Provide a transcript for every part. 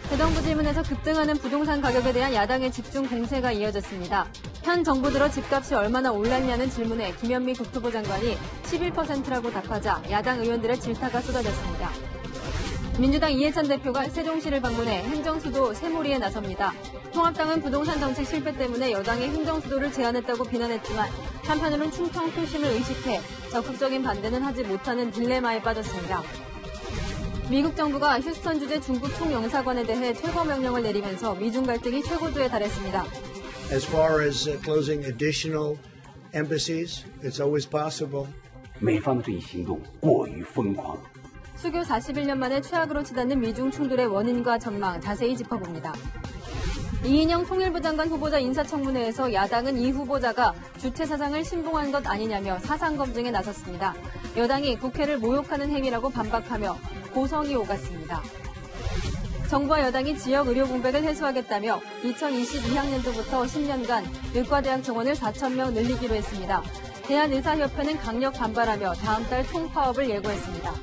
대정부 질문에서 급등하는 부동산 가격에 대한 야당의 집중 공세가 이어졌습니다. 현 정부 들어 집값이 얼마나 올랐냐는 질문에 김현미 국토부 장관이 11%라고 답하자 야당 의원들의 질타가 쏟아졌습니다. 민주당 이해찬 대표가 세종시를 방문해 행정수도 새몰이에 나섭니다. 통합당은 부동산 정책 실패 때문에 여당이 행정수도를 제안했다고 비난했지만 한편으로는 충청 표심을 의식해 적극적인 반대는 하지 못하는 딜레마에 빠졌습니다. 미국 정부가 휴스턴 주재 중국 총영사관에 대해 퇴거 명령을 내리면서 미중 갈등이 최고조에 달했습니다. As far as closing additional embassies, it's always possible. 美方对行动过于疯狂。 수교 41년 만에 최악으로 치닫는 미중 충돌의 원인과 전망 자세히 짚어봅니다. 이인영 통일부 장관 후보자 인사청문회에서 야당은 이 후보자가 주체 사상을 신봉한 것 아니냐며 사상 검증에 나섰습니다. 여당이 국회를 모욕하는 행위라고 반박하며 고성이 오갔습니다. 정부와 여당이 지역 의료 공백을 해소하겠다며 2022학년도부터 10년간 의과대학 정원을 4,000명 늘리기로 했습니다. 대한의사협회는 강력 반발하며 다음 달 총파업을 예고했습니다.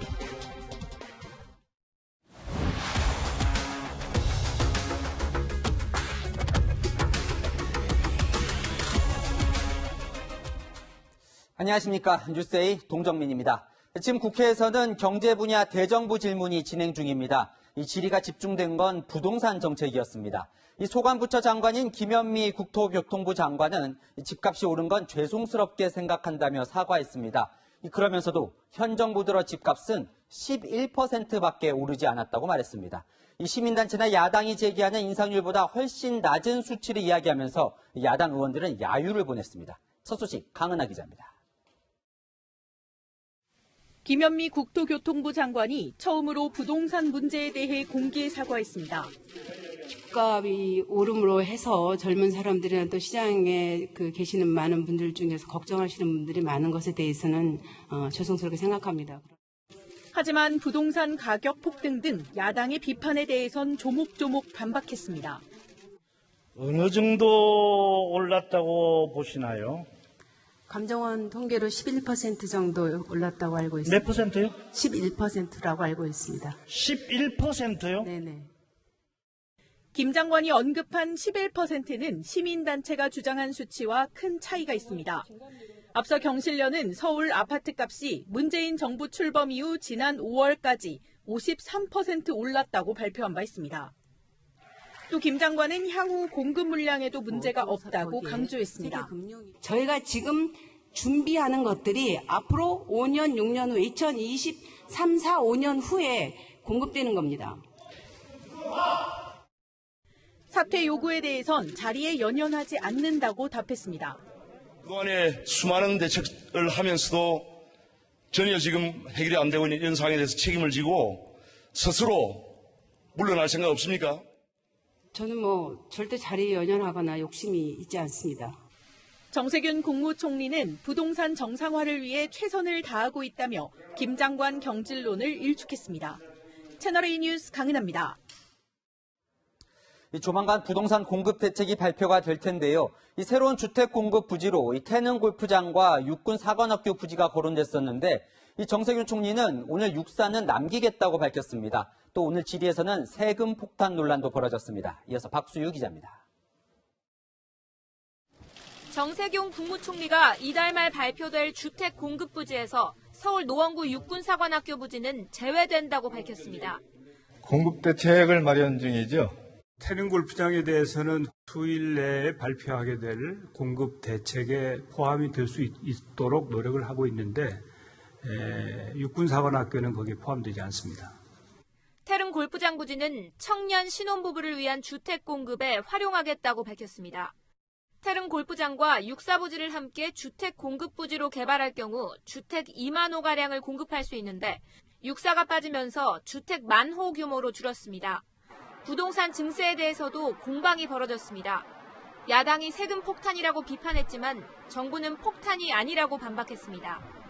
안녕하십니까. 뉴스A 동정민입니다. 지금 국회에서는 경제 분야 대정부 질문이 진행 중입니다. 이 질의가 집중된 건 부동산 정책이었습니다. 이 소관부처 장관인 김현미 국토교통부 장관은 집값이 오른 건 죄송스럽게 생각한다며 사과했습니다. 그러면서도 현 정부 들어 집값은 11%밖에 오르지 않았다고 말했습니다. 이 시민단체나 야당이 제기하는 인상률보다 훨씬 낮은 수치를 이야기하면서 야당 의원들은 야유를 보냈습니다. 첫 소식 강은하 기자입니다. 김현미 국토교통부 장관이 처음으로 부동산 문제에 대해 공개 사과했습니다. 집값이 오름으로 해서 젊은 사람들이나 또 시장에 계시는 많은 분들 중에서 걱정하시는 분들이 많은 것에 대해서는 죄송스럽게 생각합니다. 하지만 부동산 가격 폭등 등 야당의 비판에 대해선 조목조목 반박했습니다. 어느 정도 올랐다고 보시나요? 감정원 통계로 11% 정도 올랐다고 알고 있습니다. 몇 퍼센트요? 11%라고 알고 있습니다. 11%요? 네네. 김 장관이 언급한 11%는 시민단체가 주장한 수치와 큰 차이가 있습니다. 앞서 경실련은 서울 아파트값이 문재인 정부 출범 이후 지난 5월까지 53% 올랐다고 발표한 바 있습니다. 또 김 장관은 향후 공급 물량에도 문제가 없다고 강조했습니다. 저희가 지금 준비하는 것들이 앞으로 5년, 6년 후 2023, 4, 5년 후에 공급되는 겁니다. 사퇴 요구에 대해선 자리에 연연하지 않는다고 답했습니다. 그동안에 수많은 대책을 하면서도 전혀 지금 해결이 안 되고 있는 이런 상황에 대해서 책임을 지고 스스로 물러날 생각 없습니까? 저는 절대 자리에 연연하거나 욕심이 있지 않습니다. 정세균 국무총리는 부동산 정상화를 위해 최선을 다하고 있다며 김 장관 경질론을 일축했습니다. 채널A 뉴스 강은하입니다. 조만간 부동산 공급 대책이 발표가 될 텐데요. 이 새로운 주택 공급 부지로 태릉 골프장과 육군 사관학교 부지가 거론됐었는데 이 정세균 총리는 오늘 육사는 남기겠다고 밝혔습니다. 또 오늘 질의에서는 세금 폭탄 논란도 벌어졌습니다. 이어서 박수유 기자입니다. 정세균 국무총리가 이달 말 발표될 주택 공급 부지에서 서울 노원구 육군사관학교 부지는 제외된다고 밝혔습니다. 공급 대책을 마련 중이죠. 태릉 골프장에 대해서는 수일 내에 발표하게 될 공급 대책에 포함이 될 수 있도록 노력을 하고 있는데 육군사관학교는 거기에 포함되지 않습니다. 태릉 골프장 부지는 청년 신혼부부를 위한 주택 공급에 활용하겠다고 밝혔습니다. 태릉 골프장과 육사부지를 함께 주택 공급 부지로 개발할 경우 주택 2만 호가량을 공급할 수 있는데 육사가 빠지면서 주택 10,000호 규모로 줄었습니다. 부동산 증세에 대해서도 공방이 벌어졌습니다. 야당이 세금 폭탄이라고 비판했지만 정부는 폭탄이 아니라고 반박했습니다.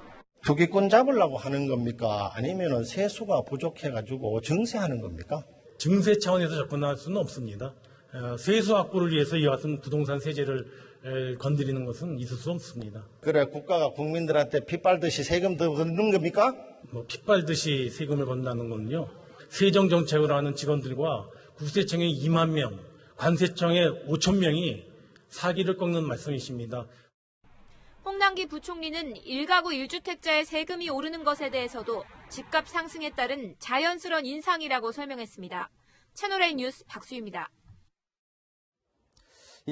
투기꾼 잡으려고 하는 겁니까? 아니면 세수가 부족해가지고 증세하는 겁니까? 증세 차원에서 접근할 수는 없습니다. 세수 확보를 위해서 이 같은 부동산 세제를 건드리는 것은 있을 수 없습니다. 그래 국가가 국민들한테 피 빨듯이 세금 더 걷는 겁니까? 피 빨듯이 세금을 건다는 건요. 세정정책으로 하는 직원들과 국세청에 2만 명, 관세청에 5천 명이 사기를 꺾는 말씀이십니다. 홍남기 부총리는 1가구 1주택자의 세금이 오르는 것에 대해서도 집값 상승에 따른 자연스러운 인상이라고 설명했습니다. 채널A 뉴스 박수희입니다.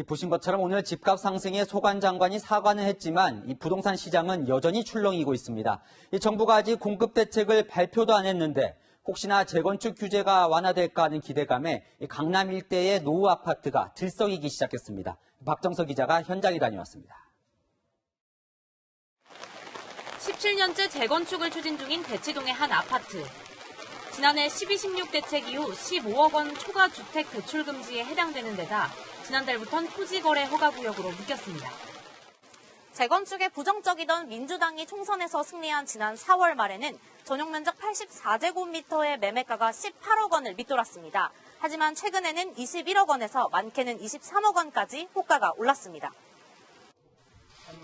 보신 것처럼 오늘 집값 상승에 소관 장관이 사과는 했지만 이 부동산 시장은 여전히 출렁이고 있습니다. 정부가 아직 공급 대책을 발표도 안 했는데 혹시나 재건축 규제가 완화될까 하는 기대감에 강남 일대의 노후 아파트가 들썩이기 시작했습니다. 박정석 기자가 현장에 다녀왔습니다. 17년째 재건축을 추진 중인 대치동의 한 아파트. 지난해 12.16 대책 이후 15억 원 초과 주택 대출 금지에 해당되는 데다 지난달부터는 토지거래 허가구역으로 묶였습니다. 재건축에 부정적이던 민주당이 총선에서 승리한 지난 4월 말에는 전용 면적 84제곱미터의 매매가가 18억 원을 밑돌았습니다. 하지만 최근에는 21억 원에서 많게는 23억 원까지 호가가 올랐습니다.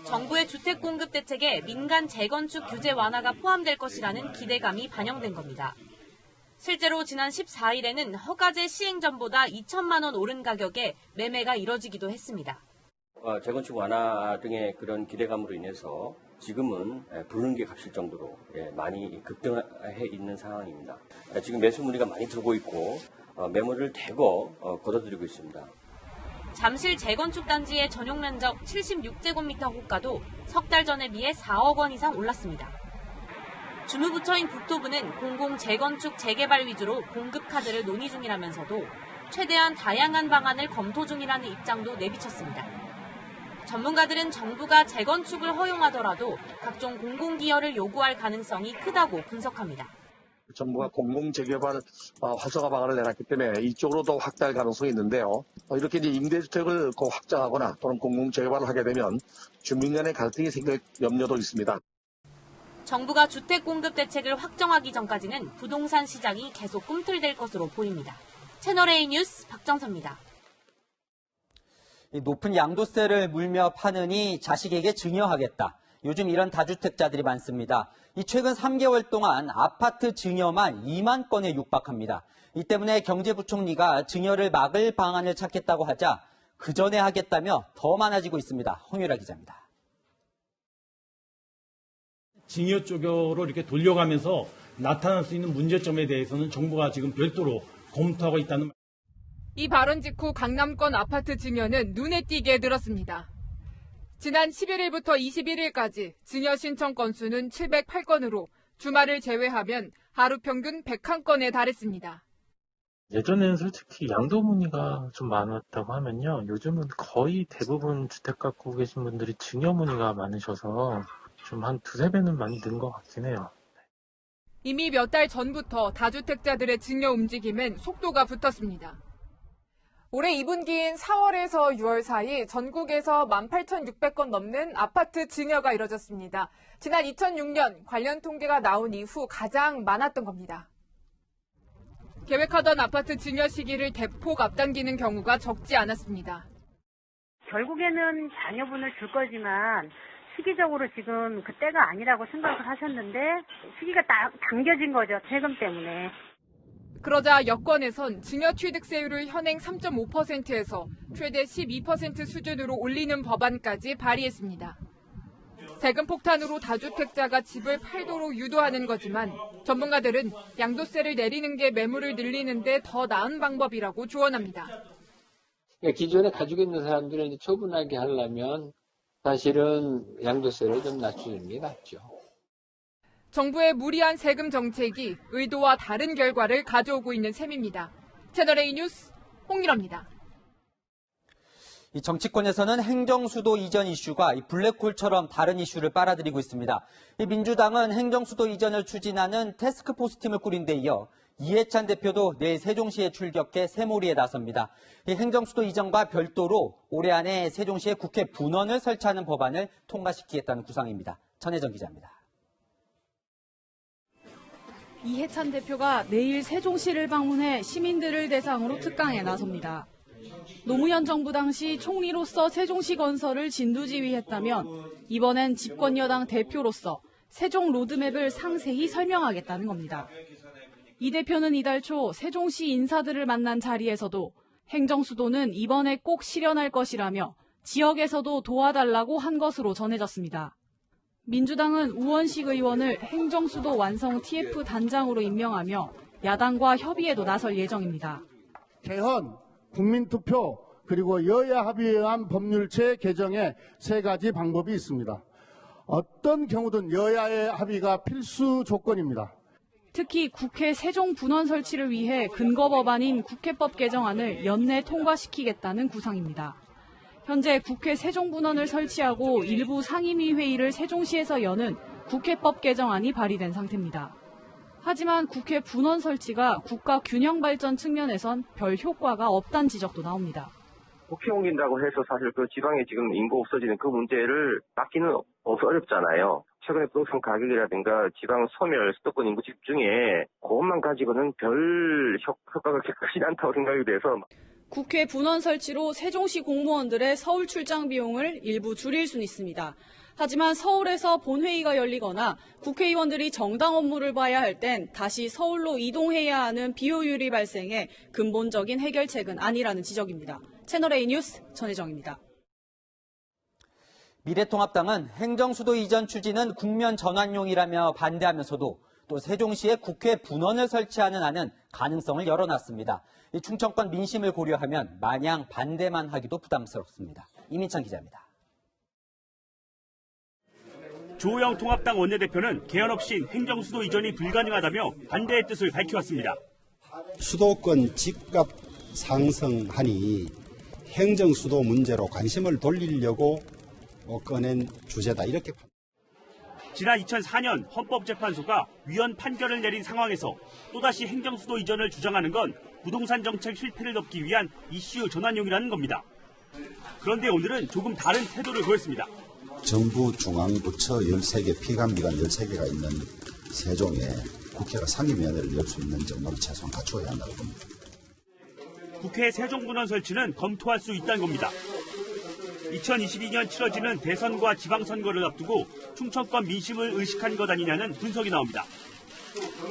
정부의 주택 공급 대책에 민간 재건축 규제 완화가 포함될 것이라는 기대감이 반영된 겁니다. 실제로 지난 14일에는 허가제 시행 전보다 2천만 원 오른 가격에 매매가 이뤄지기도 했습니다. 재건축 완화 등의 그런 기대감으로 인해서 지금은 불능기 값일 정도로 많이 급등해 있는 상황입니다. 지금 매수 문의가 많이 들어오고 있고 매물을 대거 걷어들이고 있습니다. 잠실 재건축 단지의 전용 면적 76제곱미터 호가도 석 달 전에 비해 4억 원 이상 올랐습니다. 주무부처인 국토부는 공공 재건축 재개발 위주로 공급 카드를 논의 중이라면서도 최대한 다양한 방안을 검토 중이라는 입장도 내비쳤습니다. 전문가들은 정부가 재건축을 허용하더라도 각종 공공기여를 요구할 가능성이 크다고 분석합니다. 정부가 공공재개발 활성화 방안을 내놨기 때문에 이쪽으로도 확대할 가능성이 있는데요. 이렇게 이제 임대주택을 확장하거나 또는 공공재개발을 하게 되면 주민 간의 갈등이 생길 염려도 있습니다. 정부가 주택 공급 대책을 확정하기 전까지는 부동산 시장이 계속 꿈틀댈 것으로 보입니다. 채널A 뉴스 박정서입니다. 높은 양도세를 물며 파느니 자식에게 증여하겠다. 요즘 이런 다주택자들이 많습니다. 최근 3개월 동안 아파트 증여만 2만 건에 육박합니다. 이 때문에 경제부총리가 증여를 막을 방안을 찾겠다고 하자 그 전에 하겠다며 더 많아지고 있습니다. 홍유라 기자입니다. 증여 쪽으로 이렇게 돌려가면서 나타날 수 있는 문제점에 대해서는 정부가 지금 별도로 검토하고 있다는. 이 발언 직후 강남권 아파트 증여는 눈에 띄게 늘었습니다. 지난 11일부터 21일까지 증여 신청 건수는 708건으로 주말을 제외하면 하루 평균 101건에 달했습니다. 예전에는 솔직히 양도 문의가 좀 많았다고 하면요. 요즘은 거의 대부분 주택 갖고 계신 분들이 증여 문의가 많으셔서 좀 한 2-3배는 많이 는 것 같긴 해요. 이미 몇 달 전부터 다주택자들의 증여 움직임엔 속도가 붙었습니다. 올해 2분기인 4월에서 6월 사이 전국에서 18,600건 넘는 아파트 증여가 이뤄졌습니다. 지난 2006년 관련 통계가 나온 이후 가장 많았던 겁니다. 계획하던 아파트 증여 시기를 대폭 앞당기는 경우가 적지 않았습니다. 결국에는 자녀분을 줄 거지만 시기적으로 지금 그때가 아니라고 생각을 하셨는데 시기가 당겨진 거죠. 세금 때문에. 그러자 여권에선 증여 취득세율을 현행 3.5%에서 최대 12% 수준으로 올리는 법안까지 발의했습니다. 세금 폭탄으로 다주택자가 집을 팔도록 유도하는 거지만 전문가들은 양도세를 내리는 게 매물을 늘리는 데 더 나은 방법이라고 조언합니다. 기존에 가지고 있는 사람들을 이제 처분하게 하려면 사실은 양도세를 좀 낮추는 게 낫죠. 정부의 무리한 세금 정책이 의도와 다른 결과를 가져오고 있는 셈입니다. 채널A 뉴스 홍일아입니다. 이 정치권에서는 행정수도 이전 이슈가 이 블랙홀처럼 다른 이슈를 빨아들이고 있습니다. 이 민주당은 행정수도 이전을 추진하는 태스크포스 팀을 꾸린 데 이어 이해찬 대표도 내일 세종시에 출격해 새몰이에 나섭니다. 이 행정수도 이전과 별도로 올해 안에 세종시에 국회 분원을 설치하는 법안을 통과시키겠다는 구상입니다. 전혜정 기자입니다. 이해찬 대표가 내일 세종시를 방문해 시민들을 대상으로 특강에 나섭니다. 노무현 정부 당시 총리로서 세종시 건설을 진두지휘했다면 이번엔 집권여당 대표로서 세종 로드맵을 상세히 설명하겠다는 겁니다. 이 대표는 이달 초 세종시 인사들을 만난 자리에서도 행정수도는 이번에 꼭 실현할 것이라며 지역에서도 도와달라고 한 것으로 전해졌습니다. 민주당은 우원식 의원을 행정수도 완성 TF 단장으로 임명하며 야당과 협의에도 나설 예정입니다. 개헌, 국민투표, 그리고 여야 합의에 의한 법률체 개정의 세 가지 방법이 있습니다. 어떤 경우든 여야의 합의가 필수 조건입니다. 특히 국회 세종 분원 설치를 위해 근거 법안인 국회법 개정안을 연내 통과시키겠다는 구상입니다. 현재 국회 세종 분원을 설치하고 일부 상임위 회의를 세종시에서 여는 국회법 개정안이 발의된 상태입니다. 하지만 국회 분원 설치가 국가 균형 발전 측면에선 별 효과가 없다는 지적도 나옵니다. 국회 옮긴다고 해서 사실 그 지방에 지금 인구 없어지는 그 문제를 막기는 어렵잖아요. 최근에 부동산 가격이라든가 지방 소멸, 수도권 인구 집중에 그것만 가지고는 별 효과가 크지 않다고 생각이 돼서. 국회 분원 설치로 세종시 공무원들의 서울 출장 비용을 일부 줄일 수는 있습니다. 하지만 서울에서 본회의가 열리거나 국회의원들이 정당 업무를 봐야 할 땐 다시 서울로 이동해야 하는 비효율이 발생해 근본적인 해결책은 아니라는 지적입니다. 채널A 뉴스 전혜정입니다. 미래통합당은 행정수도 이전 추진은 국면 전환용이라며 반대하면서도 또 세종시에 국회 분원을 설치하는 안은 가능성을 열어놨습니다. 이 충청권 민심을 고려하면 마냥 반대만 하기도 부담스럽습니다. 이민찬 기자입니다. 조호영 통합당 원내대표는 개헌 없인 행정수도 이전이 불가능하다며 반대의 뜻을 밝혀왔습니다. 수도권 집값 상승하니 행정수도 문제로 관심을 돌리려고 꺼낸 주제다, 이렇게. 지난 2004년 헌법재판소가 위헌 판결을 내린 상황에서 또다시 행정수도 이전을 주장하는 건 부동산 정책 실패를 덮기 위한 이슈 전환용이라는 겁니다. 그런데 오늘은 조금 다른 태도를 보였습니다. 정부 중앙부처 13개, 피감기관 13개가 있는 세종에 국회가 상임위원회를 열 수 있는 정도는 최소한 갖춰야 한다고 봅니다. 국회 세종분원 설치는 검토할 수 있다는 겁니다. 2022년 치러지는 대선과 지방선거를 앞두고 충청권 민심을 의식한 것 아니냐는 분석이 나옵니다.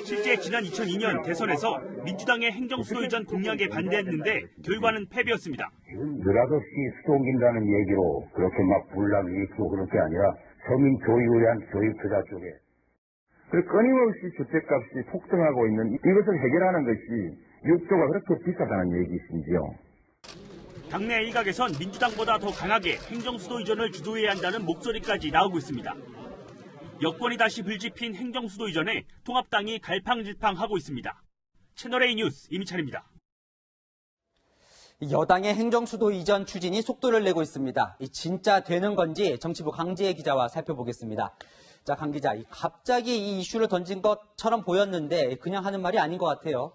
실제 지난 2002년 대선에서 민주당의 행정수도 이전 공약에 반대했는데 결과는 패배였습니다. 느닷없이 수도 옮긴다는 얘기로 그렇게 막 분란 일으키고 그런 게 아니라 서민 교육을 위한 교육투자 쪽에. 그리고 끊임없이 주택값이 폭등하고 있는 이것을 해결하는 것이 6조가 그렇게 비싸다는 얘기이신지요. 당내 일각에선 민주당보다 더 강하게 행정수도 이전을 주도해야 한다는 목소리까지 나오고 있습니다. 여권이 다시 불지핀 행정수도 이전에 통합당이 갈팡질팡하고 있습니다. 채널A 뉴스 이민찬입니다. 여당의 행정수도 이전 추진이 속도를 내고 있습니다. 진짜 되는 건지 정치부 강지혜 기자와 살펴보겠습니다. 자, 강 기자, 갑자기 이 이슈를 던진 것처럼 보였는데 그냥 하는 말이 아닌 것 같아요.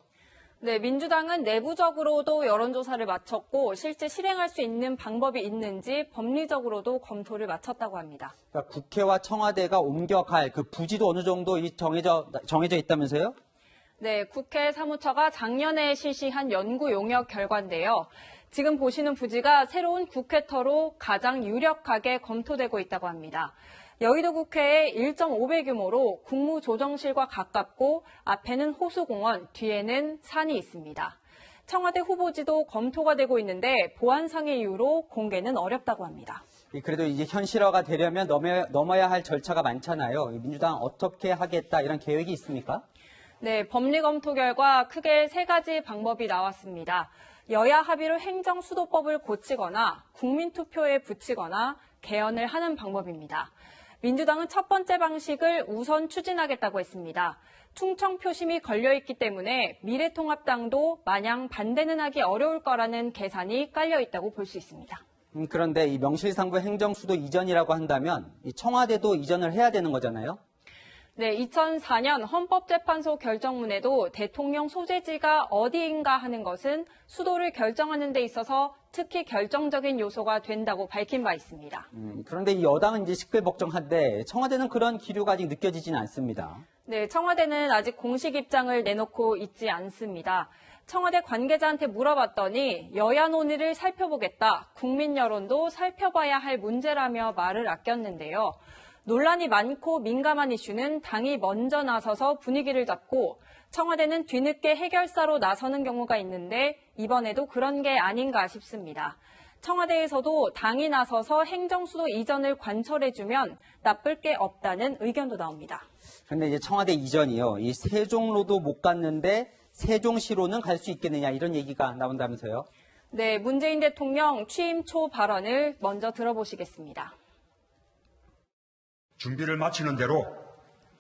네, 민주당은 내부적으로도 여론조사를 마쳤고 실제 실행할 수 있는 방법이 있는지 법리적으로도 검토를 마쳤다고 합니다. 그러니까 국회와 청와대가 옮겨갈 그 부지도 어느 정도 정해져 있다면서요? 네, 국회 사무처가 작년에 실시한 연구 용역 결과인데요. 지금 보시는 부지가 새로운 국회터로 가장 유력하게 검토되고 있다고 합니다. 여의도 국회의 1.5배 규모로 국무조정실과 가깝고 앞에는 호수공원, 뒤에는 산이 있습니다. 청와대 후보지도 검토가 되고 있는데 보안상의 이유로 공개는 어렵다고 합니다. 그래도 이제 현실화가 되려면 넘어야 할 절차가 많잖아요. 민주당 어떻게 하겠다 이런 계획이 있습니까? 네, 법리 검토 결과 크게 세 가지 방법이 나왔습니다. 여야 합의로 행정수도법을 고치거나 국민투표에 붙이거나 개헌을 하는 방법입니다. 민주당은 첫 번째 방식을 우선 추진하겠다고 했습니다. 충청 표심이 걸려있기 때문에 미래통합당도 마냥 반대는 하기 어려울 거라는 계산이 깔려있다고 볼 수 있습니다. 그런데 이 명실상부 행정수도 이전이라고 한다면 이 청와대도 이전을 해야 되는 거잖아요? 네, 2004년 헌법재판소 결정문에도 대통령 소재지가 어디인가 하는 것은 수도를 결정하는 데 있어서 특히 결정적인 요소가 된다고 밝힌 바 있습니다. 그런데 이 여당은 이제 시끌벅적한데 청와대는 그런 기류가 아직 느껴지지는 않습니다. 네, 청와대는 아직 공식 입장을 내놓고 있지 않습니다. 청와대 관계자한테 물어봤더니 여야 논의를 살펴보겠다, 국민 여론도 살펴봐야 할 문제라며 말을 아꼈는데요. 논란이 많고 민감한 이슈는 당이 먼저 나서서 분위기를 잡고 청와대는 뒤늦게 해결사로 나서는 경우가 있는데 이번에도 그런 게 아닌가 싶습니다. 청와대에서도 당이 나서서 행정수도 이전을 관철해주면 나쁠 게 없다는 의견도 나옵니다. 그런데 이제 청와대 이전이요. 이 세종로도 못 갔는데 세종시로는 갈 수 있겠느냐 이런 얘기가 나온다면서요. 네, 문재인 대통령 취임 초 발언을 먼저 들어보시겠습니다. 준비를 마치는 대로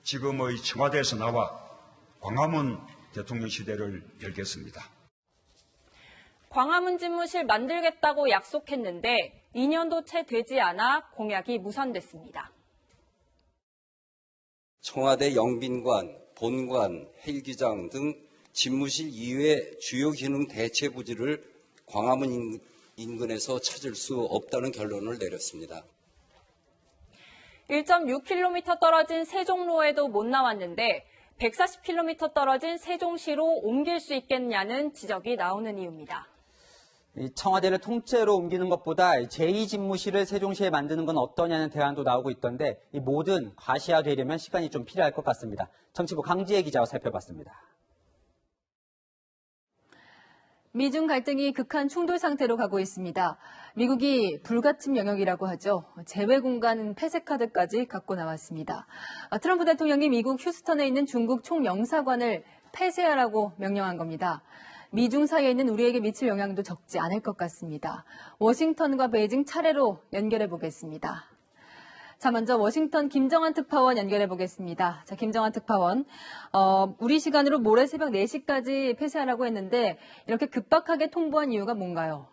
지금의 청와대에서 나와 광화문 대통령 시대를 열겠습니다. 광화문 집무실 만들겠다고 약속했는데 2년도 채 되지 않아 공약이 무산됐습니다. 청와대 영빈관, 본관, 헬기장 등 집무실 이외 주요 기능 대체 부지를 광화문 인근에서 찾을 수 없다는 결론을 내렸습니다. 1.6km 떨어진 세종로에도 못 나왔는데 140km 떨어진 세종시로 옮길 수 있겠냐는 지적이 나오는 이유입니다. 청와대를 통째로 옮기는 것보다 제2집무실을 세종시에 만드는 건 어떠냐는 대안도 나오고 있던데 이 모든 과시화되려면 시간이 좀 필요할 것 같습니다. 정치부 강지혜 기자와 살펴봤습니다. 미중 갈등이 극한 충돌 상태로 가고 있습니다. 미국이 불가침 영역이라고 하죠. 제외 공간 폐쇄카드까지 갖고 나왔습니다. 트럼프 대통령이 미국 휴스턴에 있는 중국 총영사관을 폐쇄하라고 명령한 겁니다. 미중 사이에 있는 우리에게 미칠 영향도 적지 않을 것 같습니다. 워싱턴과 베이징 차례로 연결해 보겠습니다. 자, 먼저 워싱턴 김정한 특파원 연결해 보겠습니다. 자, 김정한 특파원, 우리 시간으로 모레 새벽 4시까지 폐쇄하라고 했는데 이렇게 급박하게 통보한 이유가 뭔가요?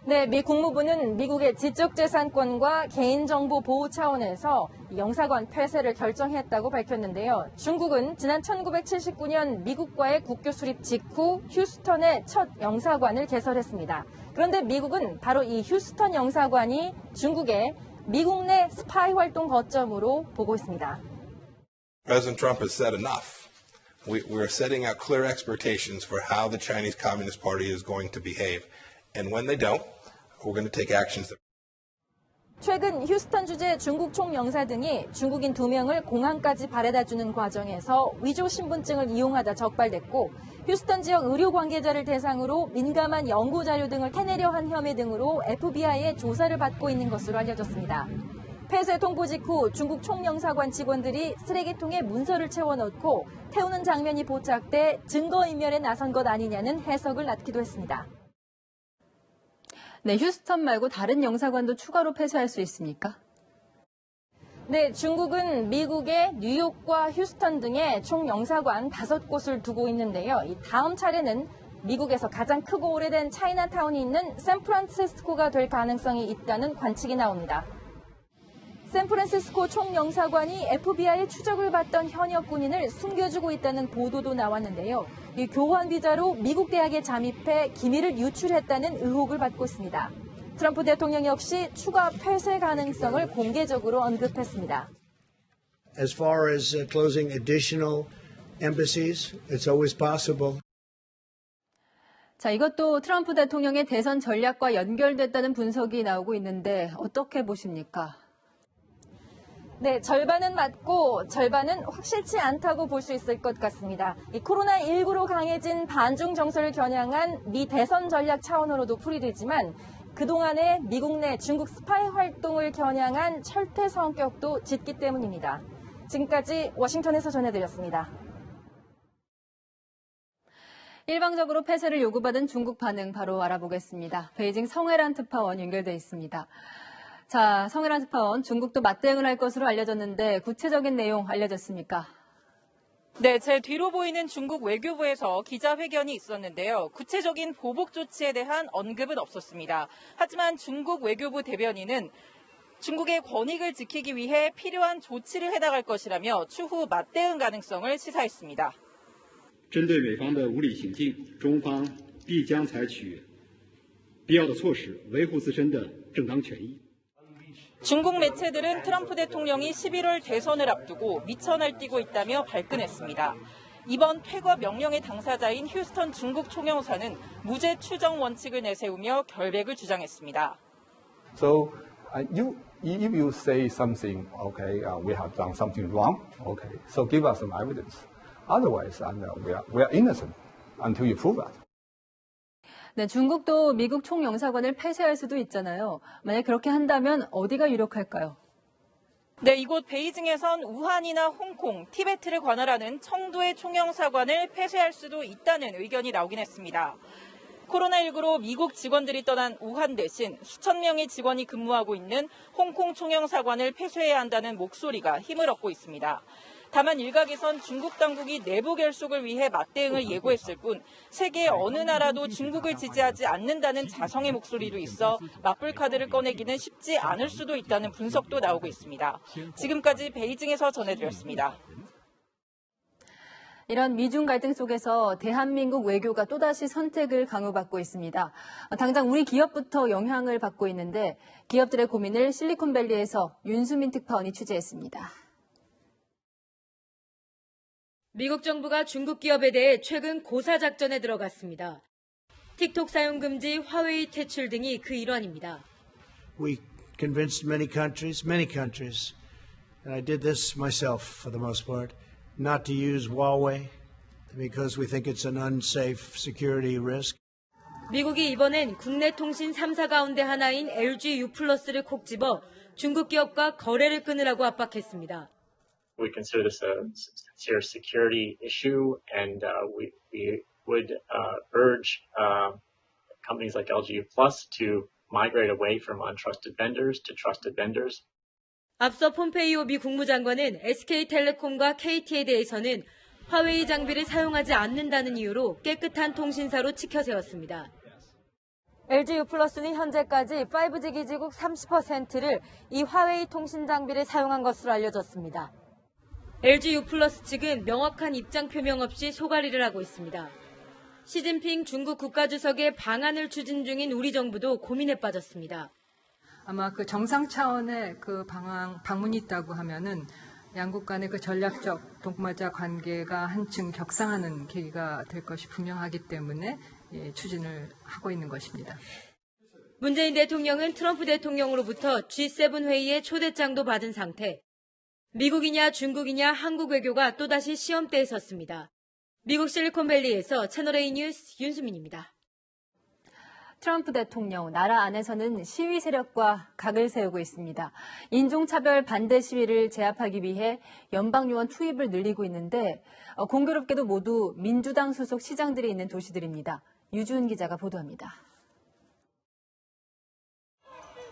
네, 미 국무부는 미국의 지적재산권과 개인정보 보호 차원에서 영사관 폐쇄를 결정했다고 밝혔는데요. 중국은 지난 1979년 미국과의 국교 수립 직후 휴스턴에 첫 영사관을 개설했습니다. 그런데 미국은 바로 이 휴스턴 영사관이 중국의 미국 내 스파이 활동 거점으로 보고 있습니다. President Trump has said enough. We are setting out clear expectations for how the Chinese Communist Party is going to behave. And when they don't, we're going to take actions. 최근 휴스턴 주재 중국 총영사 등이 중국인 2명을 공항까지 바래다주는 과정에서 위조 신분증을 이용하다 적발됐고 휴스턴 지역 의료 관계자를 대상으로 민감한 연구 자료 등을 캐내려 한 혐의 등으로 FBI의 조사를 받고 있는 것으로 알려졌습니다. 폐쇄 통보 직후 중국 총영사관 직원들이 쓰레기통에 문서를 채워넣고 태우는 장면이 포착돼 증거인멸에 나선 것 아니냐는 해석을 낳기도 했습니다. 네, 휴스턴 말고 다른 영사관도 추가로 폐쇄할 수 있습니까? 네, 중국은 미국의 뉴욕과 휴스턴 등의 총 영사관 5곳을 두고 있는데요. 이 다음 차례는 미국에서 가장 크고 오래된 차이나타운이 있는 샌프란시스코가 될 가능성이 있다는 관측이 나옵니다. 샌프란시스코 총영사관이 FBI의 추적을 받던 현역 군인을 숨겨주고 있다는 보도도 나왔는데요. 이 교환 비자로 미국 대학에 잠입해 기밀을 유출했다는 의혹을 받고 있습니다. 트럼프 대통령 역시 추가 폐쇄 가능성을 공개적으로 언급했습니다. As far as closing additional embassies, it's always possible. 자, 이것도 트럼프 대통령의 대선 전략과 연결됐다는 분석이 나오고 있는데 어떻게 보십니까? 네, 절반은 맞고 절반은 확실치 않다고 볼 수 있을 것 같습니다. 이 코로나19로 강해진 반중 정서를 겨냥한 미 대선 전략 차원으로도 풀이되지만 그동안의 미국 내 중국 스파이 활동을 겨냥한 철퇴 성격도 짙기 때문입니다. 지금까지 워싱턴에서 전해드렸습니다. 일방적으로 폐쇄를 요구받은 중국 반응 바로 알아보겠습니다. 베이징 성혜란 특파원 연결돼 있습니다. 자, 성혜란 특파원, 중국도 맞대응을 할 것으로 알려졌는데 구체적인 내용 알려졌습니까? 네, 제 뒤로 보이는 중국 외교부에서 기자회견이 있었는데요. 구체적인 보복 조치에 대한 언급은 없었습니다. 하지만 중국 외교부 대변인은 중국의 권익을 지키기 위해 필요한 조치를 해나갈 것이라며 추후 맞대응 가능성을 시사했습니다. 针对美方的无理行径，中方必将采取必要的措施，维护自身的正当权益。 중국 매체들은 트럼프 대통령이 11월 대선을 앞두고 미쳐 날뛰고 있다며 발끈했습니다. 이번 퇴거 명령의 당사자인 휴스턴 중국 총영사는 무죄 추정 원칙을 내세우며 결백을 주장했습니다. So if you say something, okay, we have done something wrong, okay, so give us some evidence. Otherwise, we are innocent until you prove that. 네, 중국도 미국 총영사관을 폐쇄할 수도 있잖아요. 만약 그렇게 한다면 어디가 유력할까요? 네, 이곳 베이징에선 우한이나 홍콩, 티베트를 관할하는 청두의 총영사관을 폐쇄할 수도 있다는 의견이 나오긴 했습니다. 코로나19로 미국 직원들이 떠난 우한 대신 수천 명의 직원이 근무하고 있는 홍콩 총영사관을 폐쇄해야 한다는 목소리가 힘을 얻고 있습니다. 다만 일각에선 중국 당국이 내부 결속을 위해 맞대응을 예고했을 뿐 세계 어느 나라도 중국을 지지하지 않는다는 자성의 목소리도 있어 맞불 카드를 꺼내기는 쉽지 않을 수도 있다는 분석도 나오고 있습니다. 지금까지 베이징에서 전해드렸습니다. 이런 미중 갈등 속에서 대한민국 외교가 또다시 선택을 강요받고 있습니다. 당장 우리 기업부터 영향을 받고 있는데 기업들의 고민을 실리콘밸리에서 윤수민 특파원이 취재했습니다. 미국 정부가 중국 기업에 대해 최근 고사 작전에 들어갔습니다. 틱톡 사용 금지, 화웨이 퇴출 등이 그 일환입니다. We convinced many countries, and I did this myself for the most part, not to use Huawei because we think it's an unsafe security risk. 미국이 이번엔 국내 통신 3사 가운데 하나인 LG U+를 콕 집어 중국 기업과 거래를 끊으라고 압박했습니다. We consider this a sincere security issue, and we would urge companies like LG U+ to migrate away from untrusted vendors to trusted vendors. 앞서 폼페이오 미 국무장관은 SK텔레콤과 KT에 대해서는 화웨이 장비를 사용하지 않는다는 이유로 깨끗한 통신사로 치켜세웠습니다. LG U+는 현재까지 5G 기지국 30%를 이 화웨이 통신 장비를 사용한 것으로 알려졌습니다. LG U+ 측은 명확한 입장 표명 없이 소가리를 하고 있습니다. 시진핑 중국 국가주석의 방안을 추진 중인 우리 정부도 고민에 빠졌습니다. 아마 그 정상 차원의 그 방문이 있다고 하면은 양국 간의 그 전략적 동반자 관계가 한층 격상하는 계기가 될 것이 분명하기 때문에 추진을 하고 있는 것입니다. 문재인 대통령은 트럼프 대통령으로부터 G7 회의에 초대장도 받은 상태. 미국이냐 중국이냐 한국 외교가 또다시 시험대에 섰습니다. 미국 실리콘밸리에서 채널A 뉴스 윤수민입니다. 트럼프 대통령, 나라 안에서는 시위 세력과 각을 세우고 있습니다. 인종차별 반대 시위를 제압하기 위해 연방요원 투입을 늘리고 있는데 공교롭게도 모두 민주당 소속 시장들이 있는 도시들입니다. 유주은 기자가 보도합니다.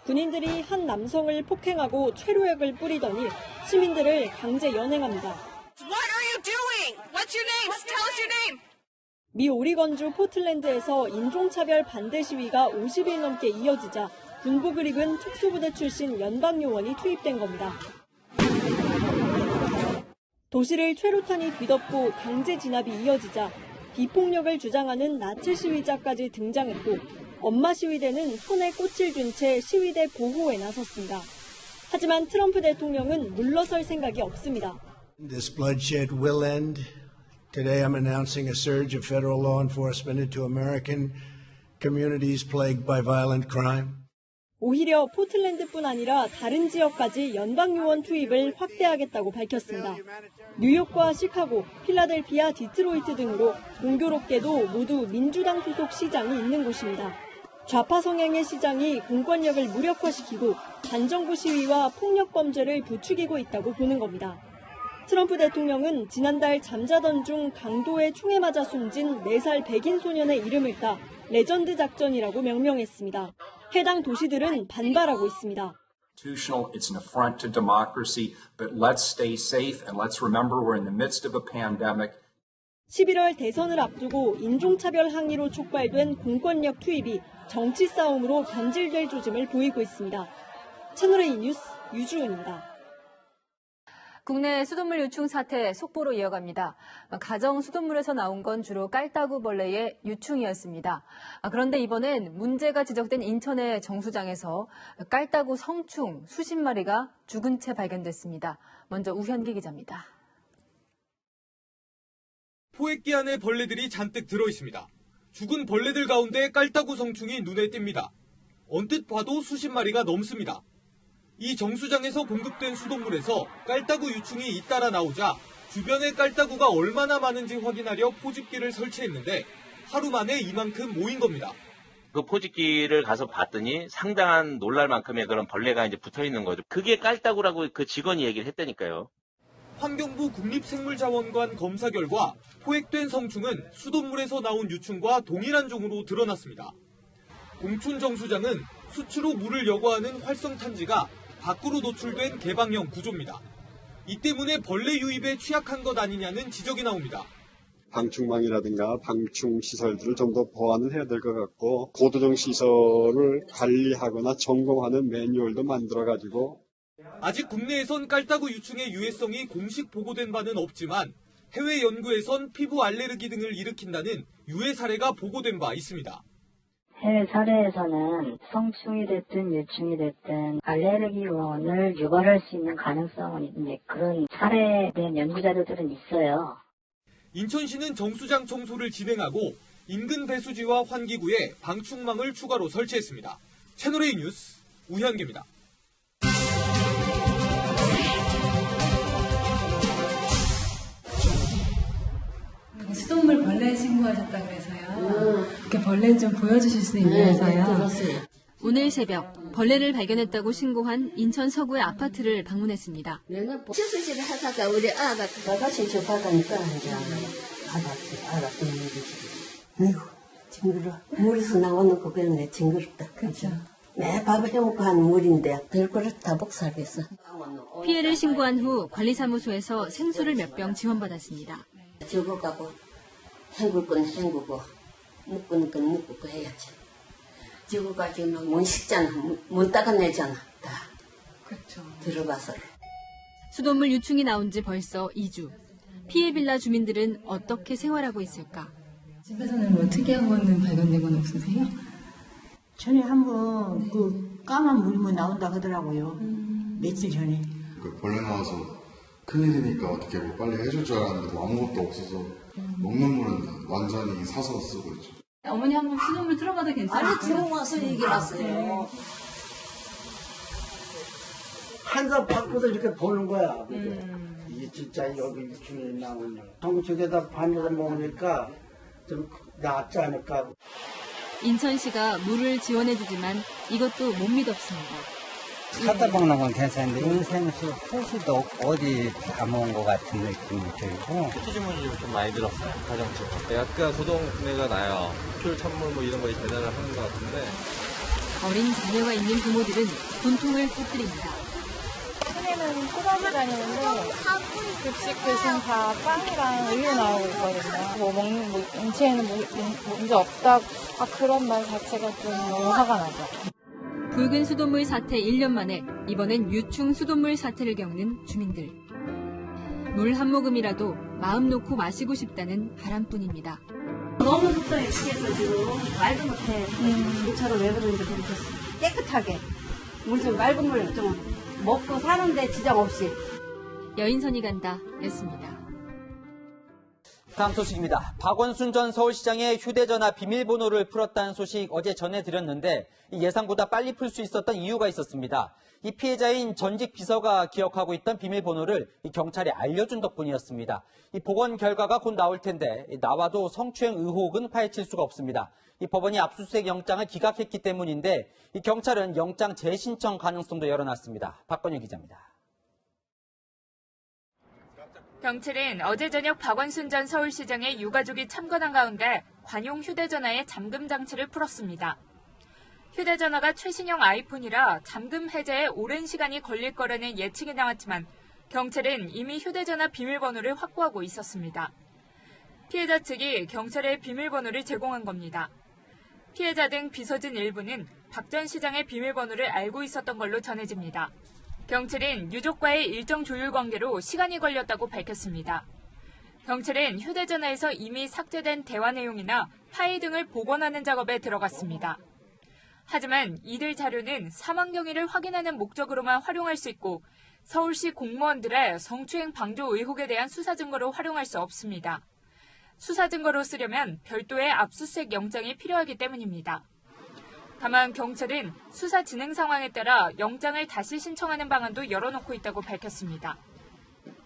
군인들이 한 남성을 폭행하고 최루액을 뿌리더니 시민들을 강제 연행합니다. What are you doing? What's your name? Tell us your name. 미 오리건주 포틀랜드에서 인종차별 반대 시위가 50일 넘게 이어지자 군복을 입은 특수부대 출신 연방요원이 투입된 겁니다. 도시를 최루탄이 뒤덮고 강제 진압이 이어지자 비폭력을 주장하는 나치 시위자까지 등장했고 엄마 시위대는 손에 꽃을 든 채 시위대 보호에 나섰습니다. 하지만 트럼프 대통령은 물러설 생각이 없습니다. This bloodshed will end. Today I'm announcing a surge of federal law enforcement into American communities plagued by violent crime. 오히려 포틀랜드뿐 아니라 다른 지역까지 연방요원 투입을 확대하겠다고 밝혔습니다. 뉴욕과 시카고, 필라델피아, 디트로이트 등으로 공교롭게도 모두 민주당 소속 시장이 있는 곳입니다. 좌파 성향의 시장이 공권력을 무력화시키고 반정부 시위와 폭력 범죄를 부추기고 있다고 보는 겁니다. 트럼프 대통령은 지난달 잠자던 중 강도의 총에 맞아 숨진 4살 백인 소년의 이름을 따 레전드 작전이라고 명명했습니다. 해당 도시들은 반발하고 있습니다. It's an affront to democracy, but let's stay safe and let's remember we're in the midst of a pandemic. 11월 대선을 앞두고 인종차별 항의로 촉발된 공권력 투입이 정치 싸움으로 변질될 조짐을 보이고 있습니다. 채널A 뉴스 유주은입니다. 국내 수돗물 유충 사태 속보로 이어갑니다. 가정 수돗물에서 나온 건 주로 깔따구 벌레의 유충이었습니다. 그런데 이번엔 문제가 지적된 인천의 정수장에서 깔따구 성충 수십 마리가 죽은 채 발견됐습니다. 먼저 우현기 기자입니다. 포획기 안에 벌레들이 잔뜩 들어있습니다. 죽은 벌레들 가운데 깔따구 성충이 눈에 띕니다. 언뜻 봐도 수십 마리가 넘습니다. 이 정수장에서 공급된 수돗물에서 깔따구 유충이 잇따라 나오자 주변에 깔따구가 얼마나 많은지 확인하려 포집기를 설치했는데 하루 만에 이만큼 모인 겁니다. 그 포집기를 가서 봤더니 상당한 놀랄 만큼의 그런 벌레가 이제 붙어 있는 거죠. 그게 깔따구라고 그 직원이 얘기를 했다니까요. 환경부 국립생물자원관 검사 결과 포획된 성충은 수돗물에서 나온 유충과 동일한 종으로 드러났습니다. 공춘 정수장은 수치로 물을 여과하는 활성탄지가 밖으로 노출된 개방형 구조입니다. 이 때문에 벌레 유입에 취약한 것 아니냐는 지적이 나옵니다. 방충망이라든가 방충 시설들을 좀 더 보완을 해야 될 것 같고 고도정 시설을 관리하거나 점검하는 매뉴얼도 만들어가지고 아직 국내에선 깔따구 유충의 유해성이 공식 보고된 바는 없지만 해외 연구에선 피부 알레르기 등을 일으킨다는 유해 사례가 보고된 바 있습니다. 해외 사례에서는 성충이 됐든 유충이 됐든 알레르기원을 유발할 수 있는 가능성은 있는데 그런 사례에 대한 연구 자료들은 있어요. 인천시는 정수장 청소를 진행하고 인근 배수지와 환기구에 방충망을 추가로 설치했습니다. 채널A 뉴스 우현기입니다. 수돗물 벌레 신고하셨다고 해서요. 이렇게 벌레 좀 보여주실 수 있나요? 오늘 새벽 벌레를 발견했다고 신고한 인천 서구의 아파트를 방문했습니다. 치수질을 하다가 우리 아가 바다 신청받으니까 이제 알았던 일이지. 아이고 징그러. 물에서 나오는 거 그냥 징그럽다. 그렇죠. 매 밥을 해먹고 한 물인데 별거를 다 복사하겠어. 피해를 신고한 후 관리사무소에서 생수를 몇 병 지원받았습니다. 적어가고 헹굴 건 헹구고 묶는 건 묶고 해야지. 적어가지고 못 씻잖아. 못 닦아내잖아. 다. 그렇죠. 들어가서. 수돗물 유충이 나온 지 벌써 2주. 피해 빌라 주민들은 어떻게 생활하고 있을까? 집에서는 뭐 특이한 거는 발견된 건 없으세요? 전에 한번 그 까만 물이 뭐 나온다 하더라고요. 며칠 전에. 그 벌레 나와서 큰일이니까 어떻게 뭐 빨리 해줄 줄 알았는데 뭐 아무것도 없어서 먹는 물은 완전히 사서 쓰고 있죠. 어머니 한번 수돗물 틀어봐도 괜찮아요? 아니 들어와서 얘기했어요. 한사 바꾸도 이렇게 보는 거야. 이게 진짜 여기 유충이 나오냐. 정책에다 반에다 먹으니까 좀 낫지 않을까. 인천시가 물을 지원해주지만 이것도 못 믿었습니다. 사다 먹는 건 괜찮은데 인생수 호수도 어디 다 먹은 것 같은 느낌이 들고 표지물이 좀 많이 들었어요. 가정집. 약간 소독내가 나요. 술, 찬물 뭐 이런 거에 배달을 하는 것 같은데. 어린 자녀가 있는 부모들은 분통을 터뜨립니다. 큰애는 초등학교 다니는데 급식 대신 다 빵이랑 우유 나오고 있거든요. 뭐 먹는 뭐 인체에는 문제 없다. 그런 말 자체가 좀 너무 화가 나죠. 붉은 수돗물 사태 1년 만에 이번엔 유충 수돗물 사태를 겪는 주민들. 물 한 모금이라도 마음 놓고 마시고 싶다는 바람뿐입니다. 너무 습도에 취해서 지금 말도 못해. 물차로 왜 그러는지 모르겠어. 깨끗하게 물 좀 맑은 물 좀 먹고 사는데 지장 없이. 여인선이 간다 였습니다. 다음 소식입니다. 박원순 전 서울시장의 휴대전화 비밀번호를 풀었다는 소식 어제 전해드렸는데 예상보다 빨리 풀 수 있었던 이유가 있었습니다. 이 피해자인 전직 비서가 기억하고 있던 비밀번호를 경찰에 알려준 덕분이었습니다. 이 복원 결과가 곧 나올 텐데 나와도 성추행 의혹은 파헤칠 수가 없습니다. 이 법원이 압수수색 영장을 기각했기 때문인데 이 경찰은 영장 재신청 가능성도 열어놨습니다. 박건영 기자입니다. 경찰은 어제 저녁 박원순 전 서울시장의 유가족이 참관한 가운데 관용 휴대전화의 잠금 장치를 풀었습니다. 휴대전화가 최신형 아이폰이라 잠금 해제에 오랜 시간이 걸릴 거라는 예측이 나왔지만 경찰은 이미 휴대전화 비밀번호를 확보하고 있었습니다. 피해자 측이 경찰에 비밀번호를 제공한 겁니다. 피해자 등 비서진 일부는 박 전 시장의 비밀번호를 알고 있었던 걸로 전해집니다. 경찰은 유족과의 일정 조율 관계로 시간이 걸렸다고 밝혔습니다. 경찰은 휴대전화에서 이미 삭제된 대화 내용이나 파일 등을 복원하는 작업에 들어갔습니다. 하지만 이들 자료는 사망 경위를 확인하는 목적으로만 활용할 수 있고 서울시 공무원들의 성추행 방조 의혹에 대한 수사 증거로 활용할 수 없습니다. 수사 증거로 쓰려면 별도의 압수수색 영장이 필요하기 때문입니다. 다만 경찰은 수사 진행 상황에 따라 영장을 다시 신청하는 방안도 열어놓고 있다고 밝혔습니다.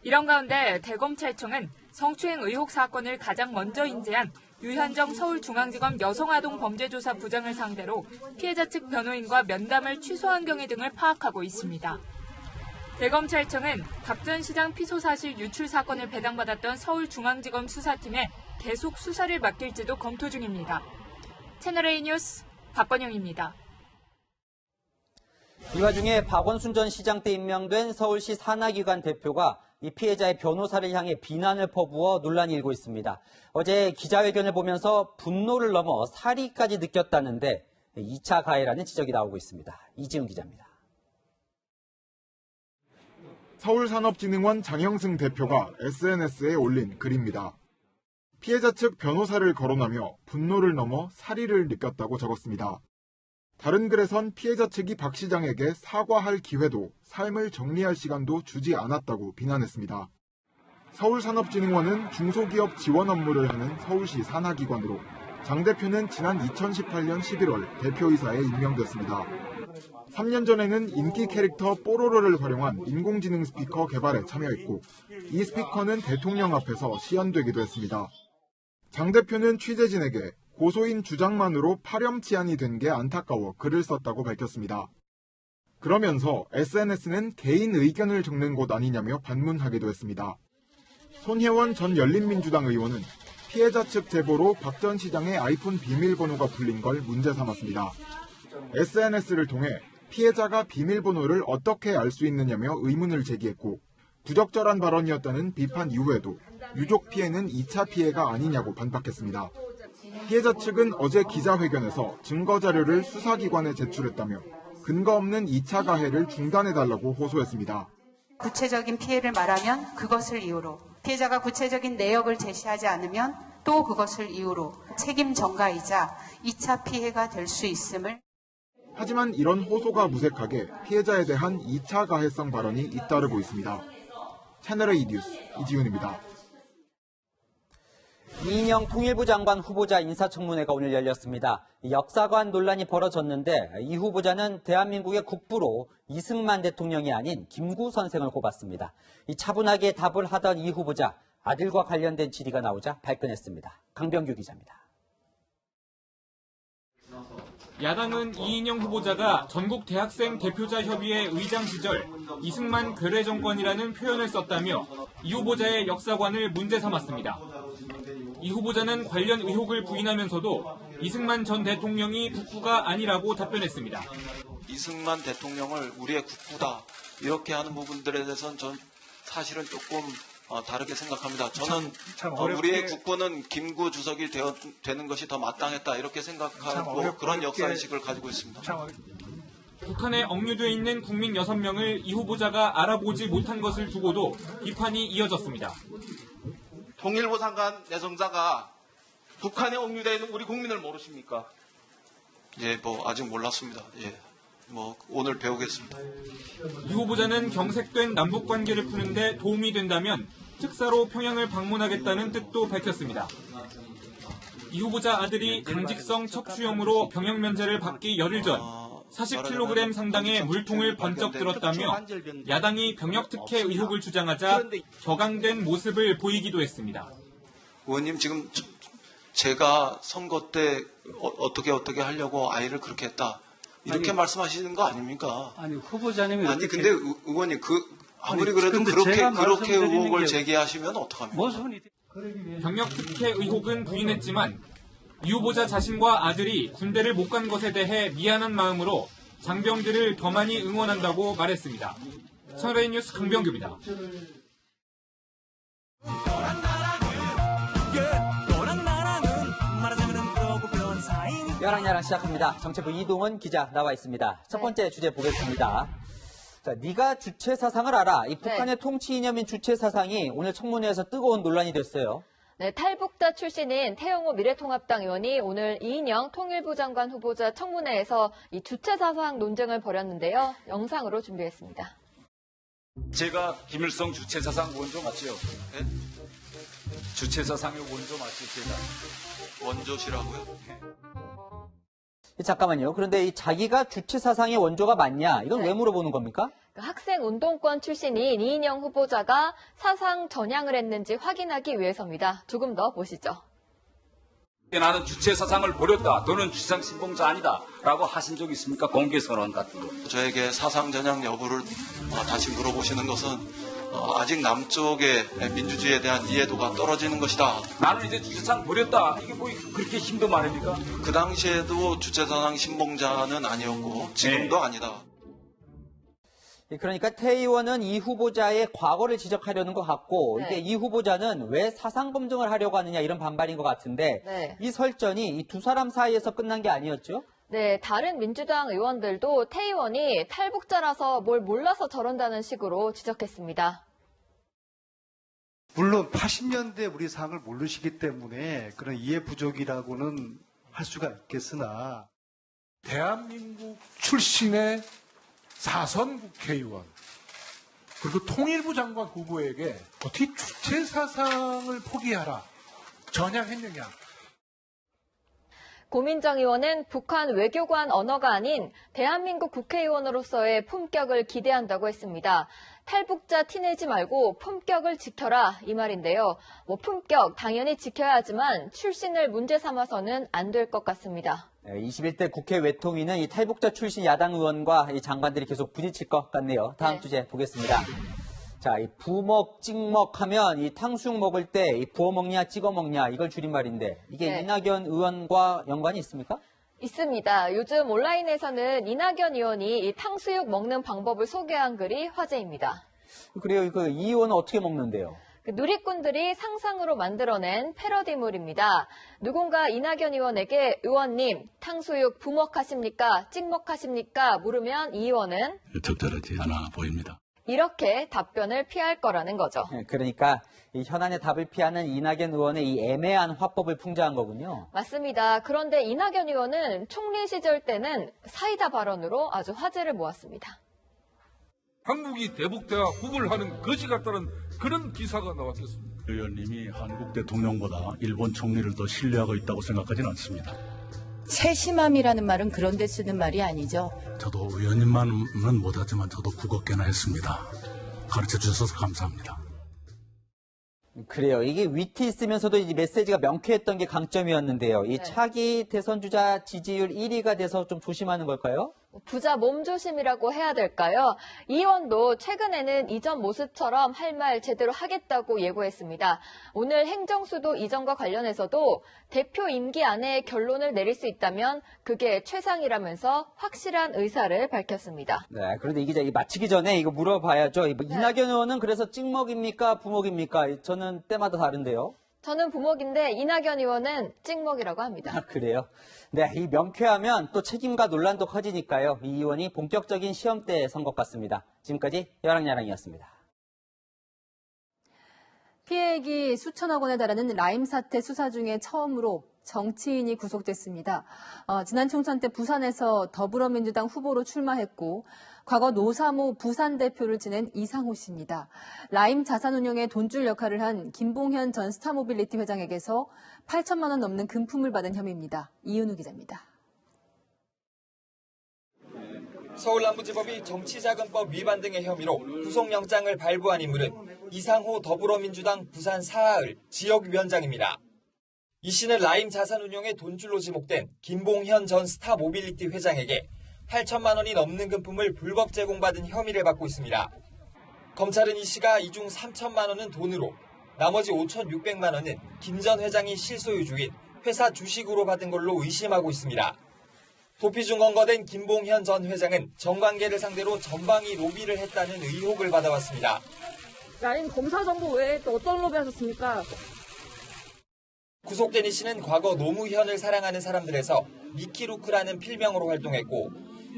이런 가운데 대검찰청은 성추행 의혹 사건을 가장 먼저 인지한 유현정 서울중앙지검 여성아동범죄조사 부장을 상대로 피해자 측 변호인과 면담을 취소한 경위 등을 파악하고 있습니다. 대검찰청은 박 전 시장 피소 사실 유출 사건을 배당받았던 서울중앙지검 수사팀에 계속 수사를 맡길지도 검토 중입니다. 채널A 뉴스 박건영입니다. 이 와중에 박원순 전 시장 때 임명된 서울시 산하기관 대표가 이 피해자의 변호사를 향해 비난을 퍼부어 논란이 일고 있습니다. 어제 기자회견을 보면서 분노를 넘어 살의까지 느꼈다는데 2차 가해라는 지적이 나오고 있습니다. 이지훈 기자입니다. 서울산업진흥원 장영승 대표가 SNS에 올린 글입니다. 피해자 측 변호사를 거론하며 분노를 넘어 살의를 느꼈다고 적었습니다. 다른 글에선 피해자 측이 박 시장에게 사과할 기회도 삶을 정리할 시간도 주지 않았다고 비난했습니다. 서울산업진흥원은 중소기업 지원 업무를 하는 서울시 산하기관으로 장 대표는 지난 2018년 11월 대표이사에 임명됐습니다. 3년 전에는 인기 캐릭터 뽀로로를 활용한 인공지능 스피커 개발에 참여했고 이 스피커는 대통령 앞에서 시연되기도 했습니다. 장 대표는 취재진에게 고소인 주장만으로 파렴치한이 된 게 안타까워 글을 썼다고 밝혔습니다. 그러면서 SNS는 개인 의견을 적는 곳 아니냐며 반문하기도 했습니다. 손혜원 전 열린민주당 의원은 피해자 측 제보로 박 전 시장의 아이폰 비밀번호가 풀린 걸 문제 삼았습니다. SNS를 통해 피해자가 비밀번호를 어떻게 알 수 있느냐며 의문을 제기했고 부적절한 발언이었다는 비판 이후에도 유족 피해는 2차 피해가 아니냐고 반박했습니다. 피해자 측은 어제 기자회견에서 증거자료를 수사기관에 제출했다며 근거 없는 2차 가해를 중단해달라고 호소했습니다. 구체적인 피해를 말하면 그것을 이유로, 피해자가 구체적인 내역을 제시하지 않으면 또 그것을 이유로 책임 전가이자 2차 피해가 될 수 있음을. 하지만 이런 호소가 무색하게 피해자에 대한 2차 가해성 발언이 잇따르고 있습니다. 채널A 뉴스 이지훈입니다. 이인영 통일부 장관 후보자 인사청문회가 오늘 열렸습니다. 역사관 논란이 벌어졌는데 이 후보자는 대한민국의 국부로 이승만 대통령이 아닌 김구 선생을 꼽았습니다. 차분하게 답을 하던 이 후보자, 아들과 관련된 질의가 나오자 발끈했습니다. 강병규 기자입니다. 야당은 이인영 후보자가 전국 대학생 대표자 협의회 의장 시절 이승만 괴뢰 정권이라는 표현을 썼다며 이 후보자의 역사관을 문제 삼았습니다. 이 후보자는 관련 의혹을 부인하면서도 이승만 전 대통령이 국부가 아니라고 답변했습니다. 이승만 대통령을 우리의 국부다 이렇게 하는 부분들에 대해서는 전 사실은 조금 다르게 생각합니다. 저는 우리의 국부는 김구 주석이 되는 것이 더 마땅했다 이렇게 생각하고 그런 역사인식을 가지고 있습니다. 북한에 억류돼 있는 국민 6명을 이 후보자가 알아보지 못한 것을 두고도 비판이 이어졌습니다. 통일부 장관 내정자가 북한에 억류되어 있는 우리 국민을 모르십니까? 예, 아직 몰랐습니다. 예, 오늘 배우겠습니다. 이 후보자는 경색된 남북 관계를 푸는데 도움이 된다면 특사로 평양을 방문하겠다는 뜻도 밝혔습니다. 이 후보자 아들이 당직성 척수염으로 병역 면제를 받기 열흘 전 40kg 상당의 물통을 번쩍 들었다며 야당이 병역 특혜 의혹을 주장하자 격앙된 모습을 보이기도 했습니다. 의원님 지금 제가 선거 때 어떻게 하려고 아이를 그렇게 했다 이렇게 말씀하시는 거 아닙니까? 아니 후보자님이 근데 의원님 아무리 그래도 그렇게 의혹을 제기하시면 어떡합니까? 병역 특혜 의혹은 부인했지만 이 후보자 자신과 아들이 군대를 못 간 것에 대해 미안한 마음으로 장병들을 더 많이 응원한다고 말했습니다. 채널A 뉴스 강병규입니다. 야랑야랑 시작합니다. 정체부 이동은 기자 나와 있습니다. 첫 번째 주제 보겠습니다. 자, 네가 주체 사상을 알아. 이 북한의 통치 이념인 주체 사상이 오늘 청문회에서 뜨거운 논란이 됐어요. 네, 탈북자 출신인 태영호 미래통합당 의원이 오늘 이인영 통일부 장관 후보자 청문회에서 이 주체 사상 논쟁을 벌였는데요. 영상으로 준비했습니다. 제가 김일성 주체 사상 원조 맞지요? 네? 주체 사상의 원조 맞죠, 제가? 원조시라고요? 잠깐만요. 그런데 이 자기가 주체 사상의 원조가 맞냐? 이건 왜 물어보는 겁니까? 학생 운동권 출신인 이인영 후보자가 사상 전향을 했는지 확인하기 위해서입니다. 조금 더 보시죠. 나는 주체 사상을 버렸다. 너는 주체상 신봉자 아니다. 라고 하신 적 있습니까? 공개 선언 같은 거. 저에게 사상 전향 여부를 다시 물어보시는 것은 아직 남쪽의 민주주의에 대한 이해도가 떨어지는 것이다. 나는 이제 주체상 버렸다. 이게 뭐 그렇게 힘든 말입니까? 그 당시에도 주체사상 신봉자는 아니었고 지금도 아니다. 그러니까 태 의원은 이 후보자의 과거를 지적하려는 것 같고 이게 이 후보자는 왜 사상 검증을 하려고 하느냐 이런 반발인 것 같은데 이 설전이 이 두 사람 사이에서 끝난 게 아니었죠? 네, 다른 민주당 의원들도 태 의원이 탈북자라서 뭘 몰라서 저런다는 식으로 지적했습니다. 물론 80년대 우리 상을 모르시기 때문에 그런 이해 부족이라고는 할 수가 있겠으나 대한민국 출신의 4선 국회의원 그리고 통일부 장관 후보에게 어떻게 주체 사상을 포기하라 전향했느냐. 고민정 의원은 북한 외교관 언어가 아닌 대한민국 국회의원으로서의 품격을 기대한다고 했습니다. 탈북자 티내지 말고 품격을 지켜라 이 말인데요. 품격 당연히 지켜야 하지만 출신을 문제 삼아서는 안 될 것 같습니다. 21대 국회 외통위는 이 탈북자 출신 야당 의원과 이 장관들이 계속 부딪힐 것 같네요. 다음 주제 보겠습니다. 자, 이 부먹, 찍먹 하면 이 탕수육 먹을 때 이 부어 먹냐, 찍어 먹냐 이걸 줄임말인데 이게 이낙연 의원과 연관이 있습니까? 있습니다. 요즘 온라인에서는 이낙연 의원이 이 탕수육 먹는 방법을 소개한 글이 화제입니다. 그래요. 이 의원은 어떻게 먹는데요? 누리꾼들이 상상으로 만들어낸 패러디물입니다. 누군가 이낙연 의원에게 의원님 탕수육 부먹하십니까? 찍먹하십니까? 물으면 이 의원은 적절하지 않아 보입니다. 이렇게 답변을 피할 거라는 거죠. 그러니까 이 현안의 답을 피하는 이낙연 의원의 이 애매한 화법을 풍자한 거군요. 맞습니다. 그런데 이낙연 의원은 총리 시절 때는 사이다 발언으로 아주 화제를 모았습니다. 한국이 대북대화 구분을 하는 거지 같다는 그런 기사가 나왔겠습니다. 의원님이 한국 대통령보다 일본 총리를 더 신뢰하고 있다고 생각하지는 않습니다. 세심함이라는 말은 그런 데 쓰는 말이 아니죠. 저도 의원님만은 못하지만 저도 9억개나 했습니다. 가르쳐 주셔서 감사합니다. 그래요. 이게 위트 있으면서도 이 메시지가 명쾌했던 게 강점이었는데요. 이 차기 대선 주자 지지율 1위가 돼서 좀 조심하는 걸까요? 부자 몸조심이라고 해야 될까요? 이 의원도 최근에는 이전 모습처럼 할 말 제대로 하겠다고 예고했습니다. 오늘 행정수도 이전과 관련해서도 대표 임기 안에 결론을 내릴 수 있다면 그게 최상이라면서 확실한 의사를 밝혔습니다. 네, 그런데 이 기자 마치기 전에 이거 물어봐야죠. 이낙연 의원은 그래서 찍먹입니까? 부먹입니까? 저는 때마다 다른데요. 저는 부먹인데 이낙연 의원은 찍먹이라고 합니다. 그래요? 네, 이 명쾌하면 또 책임과 논란도 커지니까요. 이 의원이 본격적인 시험대에 선 것 같습니다. 지금까지 야랑야랑이었습니다. 피해액이 수천억 원에 달하는 라임 사태 수사 중에 처음으로 정치인이 구속됐습니다. 지난 총선 때 부산에서 더불어민주당 후보로 출마했고 과거 노사모 부산 대표를 지낸 이상호 씨입니다. 라임 자산운용의 돈줄 역할을 한 김봉현 전 스타모빌리티 회장에게서 8천만 원 넘는 금품을 받은 혐의입니다. 이은우 기자입니다. 서울남부지법이 정치자금법 위반 등의 혐의로 구속영장을 발부한 인물은 이상호 더불어민주당 부산 사하을 지역위원장입니다. 이 씨는 라임 자산운용의 돈줄로 지목된 김봉현 전 스타모빌리티 회장에게 8천만 원이 넘는 금품을 불법 제공받은 혐의를 받고 있습니다. 검찰은 이 씨가 이 중 3천만 원은 돈으로, 나머지 5,600만 원은 김 전 회장이 실소유주인 회사 주식으로 받은 걸로 의심하고 있습니다. 도피 중 검거된 김봉현 전 회장은 정관계를 상대로 전방위 로비를 했다는 의혹을 받아왔습니다. 라임 검사 정보 외에 또 어떤 로비 하셨습니까? 구속된 이 씨는 과거 노무현을 사랑하는 사람들에서 미키루크라는 필명으로 활동했고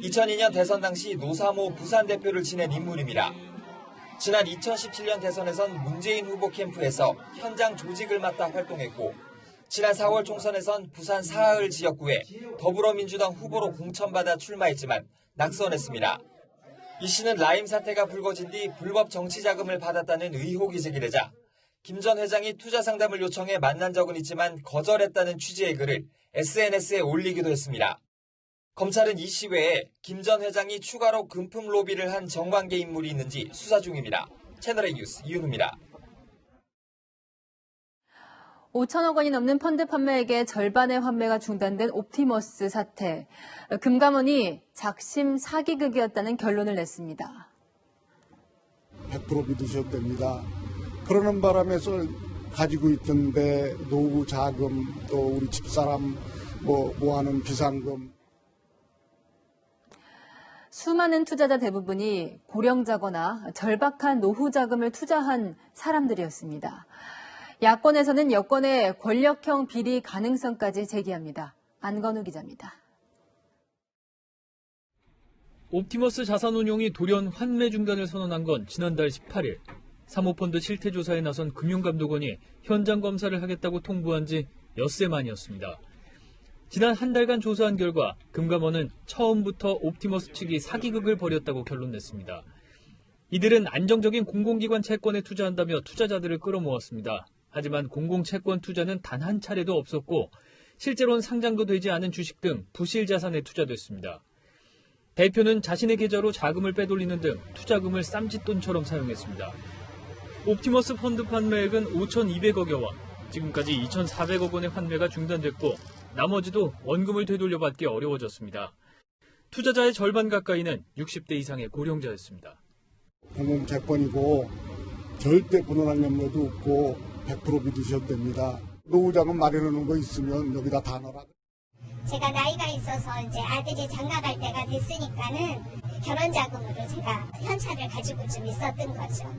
2002년 대선 당시 노사모 부산 대표를 지낸 인물입니다. 지난 2017년 대선에선 문재인 후보 캠프에서 현장 조직을 맡아 활동했고 지난 4월 총선에선 부산 사하을 지역구에 더불어민주당 후보로 공천받아 출마했지만 낙선했습니다. 이 씨는 라임 사태가 불거진 뒤 불법 정치자금을 받았다는 의혹이 제기되자 김 전 회장이 투자 상담을 요청해 만난 적은 있지만 거절했다는 취지의 글을 SNS에 올리기도 했습니다. 검찰은 이 씨 외에 김 전 회장이 추가로 금품 로비를 한 정관계 인물이 있는지 수사 중입니다. 채널A 뉴스 이윤우입니다. 5천억 원이 넘는 펀드 판매액의 절반의 환매가 중단된 옵티머스 사태. 금감원이 작심 사기극이었다는 결론을 냈습니다. 100% 믿으셔도 됩니다. 그러는 바람에서 가지고 있던데 노후 자금, 또 우리 집사람 모아놓은 비상금. 수많은 투자자 대부분이 고령자거나 절박한 노후 자금을 투자한 사람들이었습니다. 야권에서는 여권의 권력형 비리 가능성까지 제기합니다. 안건우 기자입니다. 옵티머스 자산운용이 돌연 환매 중단을 선언한 건 지난달 18일. 사모펀드 실태조사에 나선 금융감독원이 현장 검사를 하겠다고 통보한 지 엿새 만이었습니다. 지난 한 달간 조사한 결과 금감원은 처음부터 옵티머스 측이 사기극을 벌였다고 결론냈습니다. 이들은 안정적인 공공기관 채권에 투자한다며 투자자들을 끌어모았습니다. 하지만 공공채권 투자는 단 한 차례도 없었고 실제로는 상장도 되지 않은 주식 등 부실 자산에 투자됐습니다. 대표는 자신의 계좌로 자금을 빼돌리는 등 투자금을 쌈짓돈처럼 사용했습니다. 옵티머스 펀드 판매액은 5,200억여 원, 지금까지 2,400억 원의 환매가 중단됐고 나머지도 원금을 되돌려받기 어려워졌습니다. 투자자의 절반 가까이는 60대 이상의 고령자였습니다. 공공채권이고 절대 불안할 염려도 없고 100% 믿으셔도 됩니다. 노후자금 마련해놓은 거 있으면 여기다 다 넣어라. 제가 나이가 있어서 이제 아들이 장가갈 때가 됐으니까는 결혼자금으로 제가 현찰을 가지고 좀 있었던 거죠.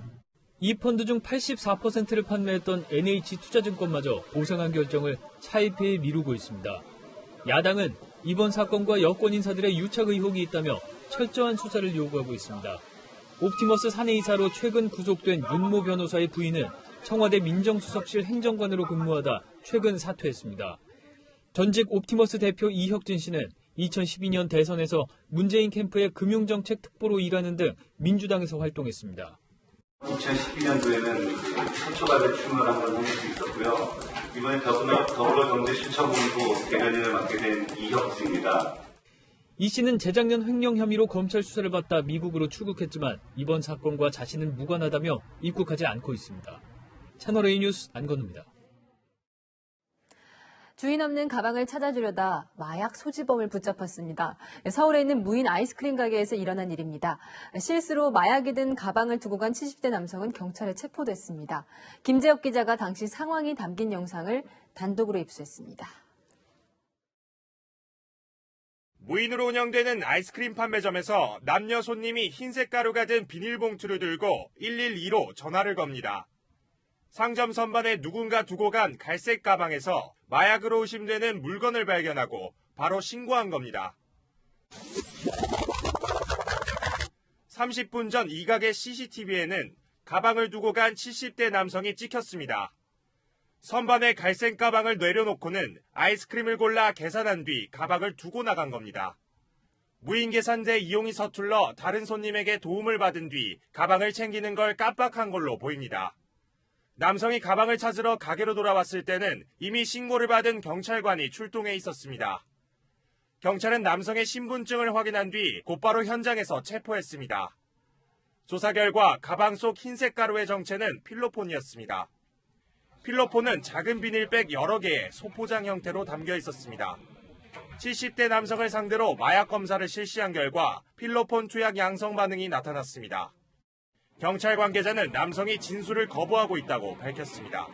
이 펀드 중 84%를 판매했던 NH투자증권마저 보상한 결정을 차입회에 미루고 있습니다. 야당은 이번 사건과 여권 인사들의 유착 의혹이 있다며 철저한 수사를 요구하고 있습니다. 옵티머스 사내이사로 최근 구속된 윤모 변호사의 부인은 청와대 민정수석실 행정관으로 근무하다 최근 사퇴했습니다. 전직 옵티머스 대표 이혁진 씨는 2012년 대선에서 문재인 캠프의 금융정책 특보로 일하는 등 민주당에서 활동했습니다. 2012년도에는 서초갑에 출마한 걸 볼 수 있었고요. 이번에 더불어경제실천본부 대변인을 맡게 된 이혁진입니다. 이 씨는 재작년 횡령 혐의로 검찰 수사를 받다 미국으로 출국했지만 이번 사건과 자신은 무관하다며 입국하지 않고 있습니다. 채널A 뉴스 안건우입니다. 주인 없는 가방을 찾아주려다 마약 소지범을 붙잡았습니다. 서울에 있는 무인 아이스크림 가게에서 일어난 일입니다. 실수로 마약이 든 가방을 두고 간 70대 남성은 경찰에 체포됐습니다. 김재혁 기자가 당시 상황이 담긴 영상을 단독으로 입수했습니다. 무인으로 운영되는 아이스크림 판매점에서 남녀 손님이 흰색 가루가 든 비닐봉투를 들고 112로 전화를 겁니다. 상점 선반에 누군가 두고 간 갈색 가방에서 마약으로 의심되는 물건을 발견하고 바로 신고한 겁니다. 30분 전 이 가게 CCTV에는 가방을 두고 간 70대 남성이 찍혔습니다. 선반에 갈색 가방을 내려놓고는 아이스크림을 골라 계산한 뒤 가방을 두고 나간 겁니다. 무인 계산대 이용이 서툴러 다른 손님에게 도움을 받은 뒤 가방을 챙기는 걸 깜빡한 걸로 보입니다. 남성이 가방을 찾으러 가게로 돌아왔을 때는 이미 신고를 받은 경찰관이 출동해 있었습니다. 경찰은 남성의 신분증을 확인한 뒤 곧바로 현장에서 체포했습니다. 조사 결과 가방 속 흰색 가루의 정체는 필로폰이었습니다. 필로폰은 작은 비닐백 여러 개의 소포장 형태로 담겨 있었습니다. 70대 남성을 상대로 마약 검사를 실시한 결과 필로폰 투약 양성 반응이 나타났습니다. 경찰 관계자는 남성이 진술을 거부하고 있다고 밝혔습니다.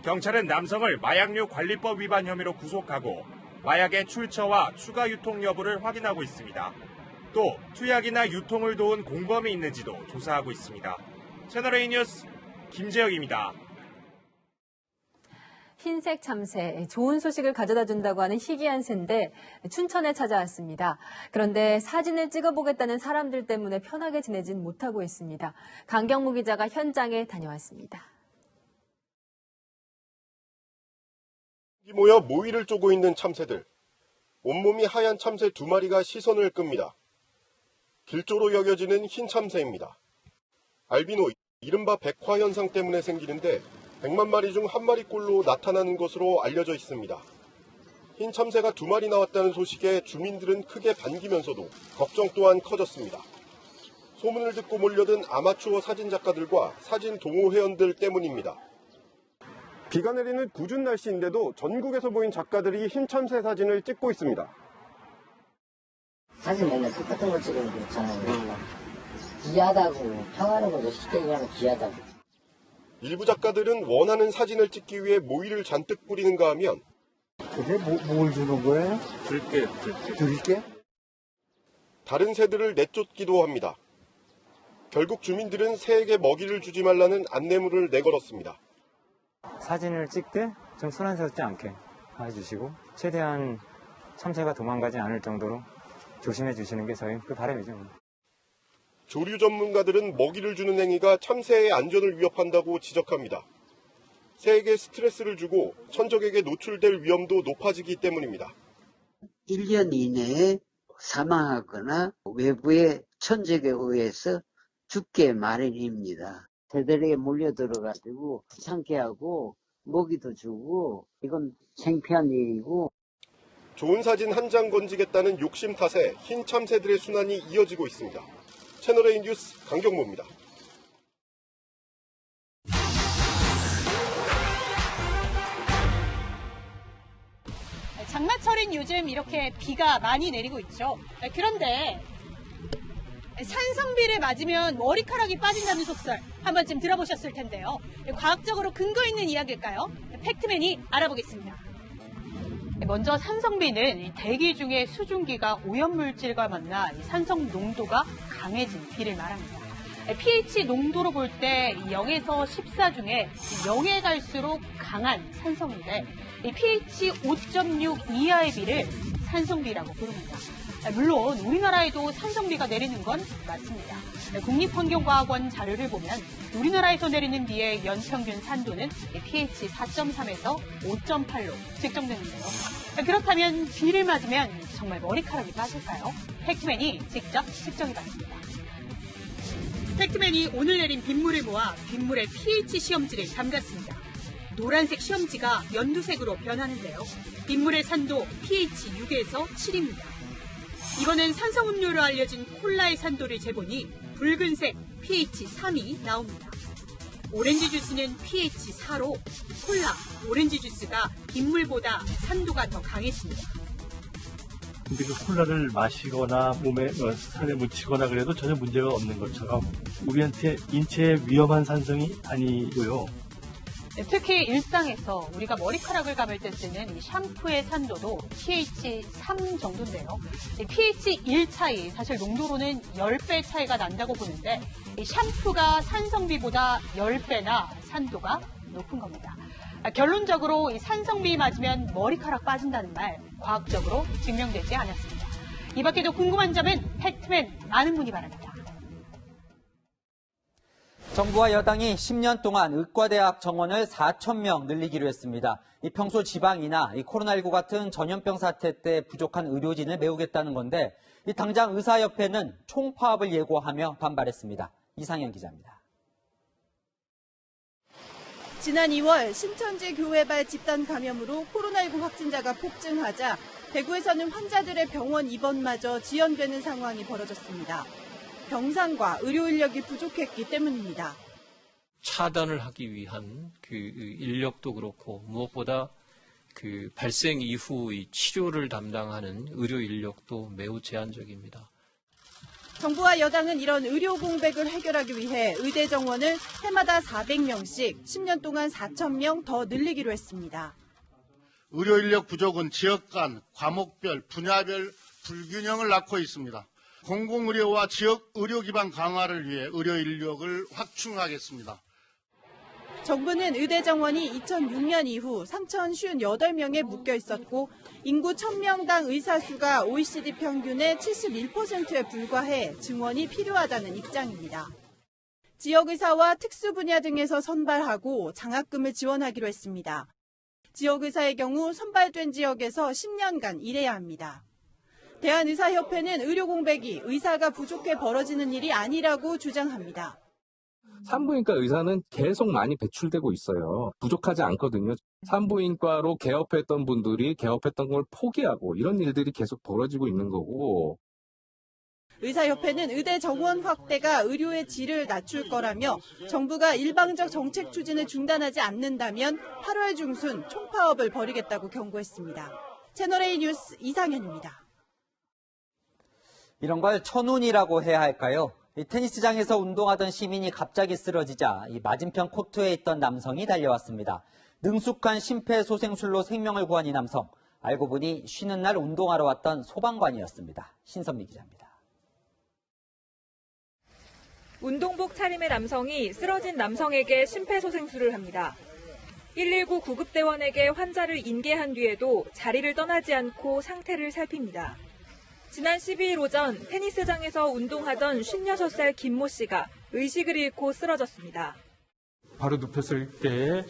경찰은 남성을 마약류 관리법 위반 혐의로 구속하고 마약의 출처와 추가 유통 여부를 확인하고 있습니다. 또 투약이나 유통을 도운 공범이 있는지도 조사하고 있습니다. 채널A 뉴스 김재혁입니다. 흰색 참새, 좋은 소식을 가져다 준다고 하는 희귀한 새인데 춘천에 찾아왔습니다. 그런데 사진을 찍어보겠다는 사람들 때문에 편하게 지내진 못하고 있습니다. 강경무 기자가 현장에 다녀왔습니다. 모여 모이를 쪼고 있는 참새들. 온몸이 하얀 참새 2마리가 시선을 끕니다. 길조로 여겨지는 흰 참새입니다. 알비노, 이른바 백화 현상 때문에 생기는데 100만 마리 중 1마리꼴로 나타나는 것으로 알려져 있습니다. 흰 참새가 2마리 나왔다는 소식에 주민들은 크게 반기면서도 걱정 또한 커졌습니다. 소문을 듣고 몰려든 아마추어 사진작가들과 사진 동호 회원들 때문입니다. 비가 내리는 궂은 날씨인데도 전국에서 모인 작가들이 흰 참새 사진을 찍고 있습니다. 사진 맨날 똑같은 걸 찍으면 그렇잖아요. 귀하다고, 평화로운 것도 쉽게 얘기하면 귀하다고. 일부 작가들은 원하는 사진을 찍기 위해 모이를 잔뜩 뿌리는가 하면 그게 뭘 주는 거예요? 들게? 다른 새들을 내쫓기도 합니다. 결국 주민들은 새에게 먹이를 주지 말라는 안내물을 내걸었습니다. 사진을 찍되 좀 소란스럽지 않게 해주시고 최대한 참새가 도망가지 않을 정도로 조심해 주시는 게 저희 그 바람이죠. 조류 전문가들은 먹이를 주는 행위가 참새의 안전을 위협한다고 지적합니다. 새에게 스트레스를 주고 천적에게 노출될 위험도 높아지기 때문입니다. 1년 이내에 사망하거나 외부의 천적에 의해서 죽게 마련입니다. 새들에게 몰려들어가지고 상쾌하고 먹이도 주고 이건 창피한 일이고. 좋은 사진 한 장 건지겠다는 욕심 탓에 흰 참새들의 순환이 이어지고 있습니다. 채널A 뉴스 강경모입니다. 장마철인 요즘 이렇게 비가 많이 내리고 있죠. 그런데 산성비를 맞으면 머리카락이 빠진다는 속설 한 번쯤 들어보셨을 텐데요. 과학적으로 근거 있는 이야기일까요? 팩트맨이 알아보겠습니다. 먼저 산성비는 대기 중에 수증기가 오염물질과 만나 산성 농도가 강해진 비를 말합니다. pH 농도로 볼 때 0에서 14 중에 0에 갈수록 강한 산성인데 pH 5.6 이하의 비를 산성비라고 부릅니다. 물론 우리나라에도 산성비가 내리는 건 맞습니다. 국립환경과학원 자료를 보면 우리나라에서 내리는 비의 연평균 산도는 pH 4.3에서 5.8로 측정되는데요. 그렇다면 비를 맞으면 정말 머리카락이 빠질까요? 팩트맨이 직접 측정해봤습니다. 팩트맨이 오늘 내린 빗물을 모아 빗물의 pH 시험지를 담갔습니다. 노란색 시험지가 연두색으로 변하는데요. 빗물의 산도 pH 6에서 7입니다. 이번엔 산성음료로 알려진 콜라의 산도를 재보니 붉은색 pH 3이 나옵니다. 오렌지 주스는 pH 4로 콜라, 오렌지 주스가 빗물보다 산도가 더 강했습니다. 근데 그 콜라를 마시거나 몸에 살에 묻히거나 그래도 전혀 문제가 없는 것처럼 우리한테 인체에 위험한 산성이 아니고요. 특히 일상에서 우리가 머리카락을 감을 때 쓰는 이 샴푸의 산도도 pH 3 정도인데요. pH 1 차이, 사실 농도로는 10배 차이가 난다고 보는데 이 샴푸가 산성비보다 10배나 산도가 높은 겁니다. 결론적으로 이 산성비 맞으면 머리카락 빠진다는 말 과학적으로 증명되지 않았습니다. 이 밖에도 궁금한 점은 팩트맨 많은 문의 바랍니다. 정부와 여당이 10년 동안 의과대학 정원을 4,000명 늘리기로 했습니다. 평소 지방이나 코로나19 같은 전염병 사태 때 부족한 의료진을 메우겠다는 건데 당장 의사협회는 총파업을 예고하며 반발했습니다. 이상현 기자입니다. 지난 2월 신천지 교회발 집단 감염으로 코로나19 확진자가 폭증하자 대구에서는 환자들의 병원 입원마저 지연되는 상황이 벌어졌습니다. 병상과 의료 인력이 부족했기 때문입니다. 차단을 하기 위한 그 인력도 그렇고 무엇보다 그 발생 이후 이 치료를 담당하는 의료 인력도 매우 제한적입니다. 정부와 여당은 이런 의료 공백을 해결하기 위해 의대 정원을 해마다 400명씩 10년 동안 4,000명 더 늘리기로 했습니다. 의료 인력 부족은 지역 간, 과목별, 분야별 불균형을 낳고 있습니다. 공공의료와 지역 의료 기반 강화를 위해 의료 인력을 확충하겠습니다. 정부는 의대 정원이 2006년 이후 3,058명에 묶여 있었고 인구 1,000명당 의사 수가 OECD 평균의 71%에 불과해 증원이 필요하다는 입장입니다. 지역의사와 특수분야 등에서 선발하고 장학금을 지원하기로 했습니다. 지역의사의 경우 선발된 지역에서 10년간 일해야 합니다. 대한의사협회는 의료 공백이 의사가 부족해 벌어지는 일이 아니라고 주장합니다. 산부인과 의사는 계속 많이 배출되고 있어요. 부족하지 않거든요. 산부인과로 개업했던 분들이 개업했던 걸 포기하고 이런 일들이 계속 벌어지고 있는 거고. 의사협회는 의대 정원 확대가 의료의 질을 낮출 거라며 정부가 일방적 정책 추진을 중단하지 않는다면 8월 중순 총파업을 벌이겠다고 경고했습니다. 채널A 뉴스 이상현입니다. 이런 걸 천운이라고 해야 할까요? 이 테니스장에서 운동하던 시민이 갑자기 쓰러지자 이 맞은편 코트에 있던 남성이 달려왔습니다. 능숙한 심폐소생술로 생명을 구한 이 남성. 알고 보니 쉬는 날 운동하러 왔던 소방관이었습니다. 신선미 기자입니다. 운동복 차림의 남성이 쓰러진 남성에게 심폐소생술을 합니다. 119 구급대원에게 환자를 인계한 뒤에도 자리를 떠나지 않고 상태를 살핍니다. 지난 12일 오전 테니스장에서 운동하던 56살 김모 씨가 의식을 잃고 쓰러졌습니다. 바로 눕혔을 때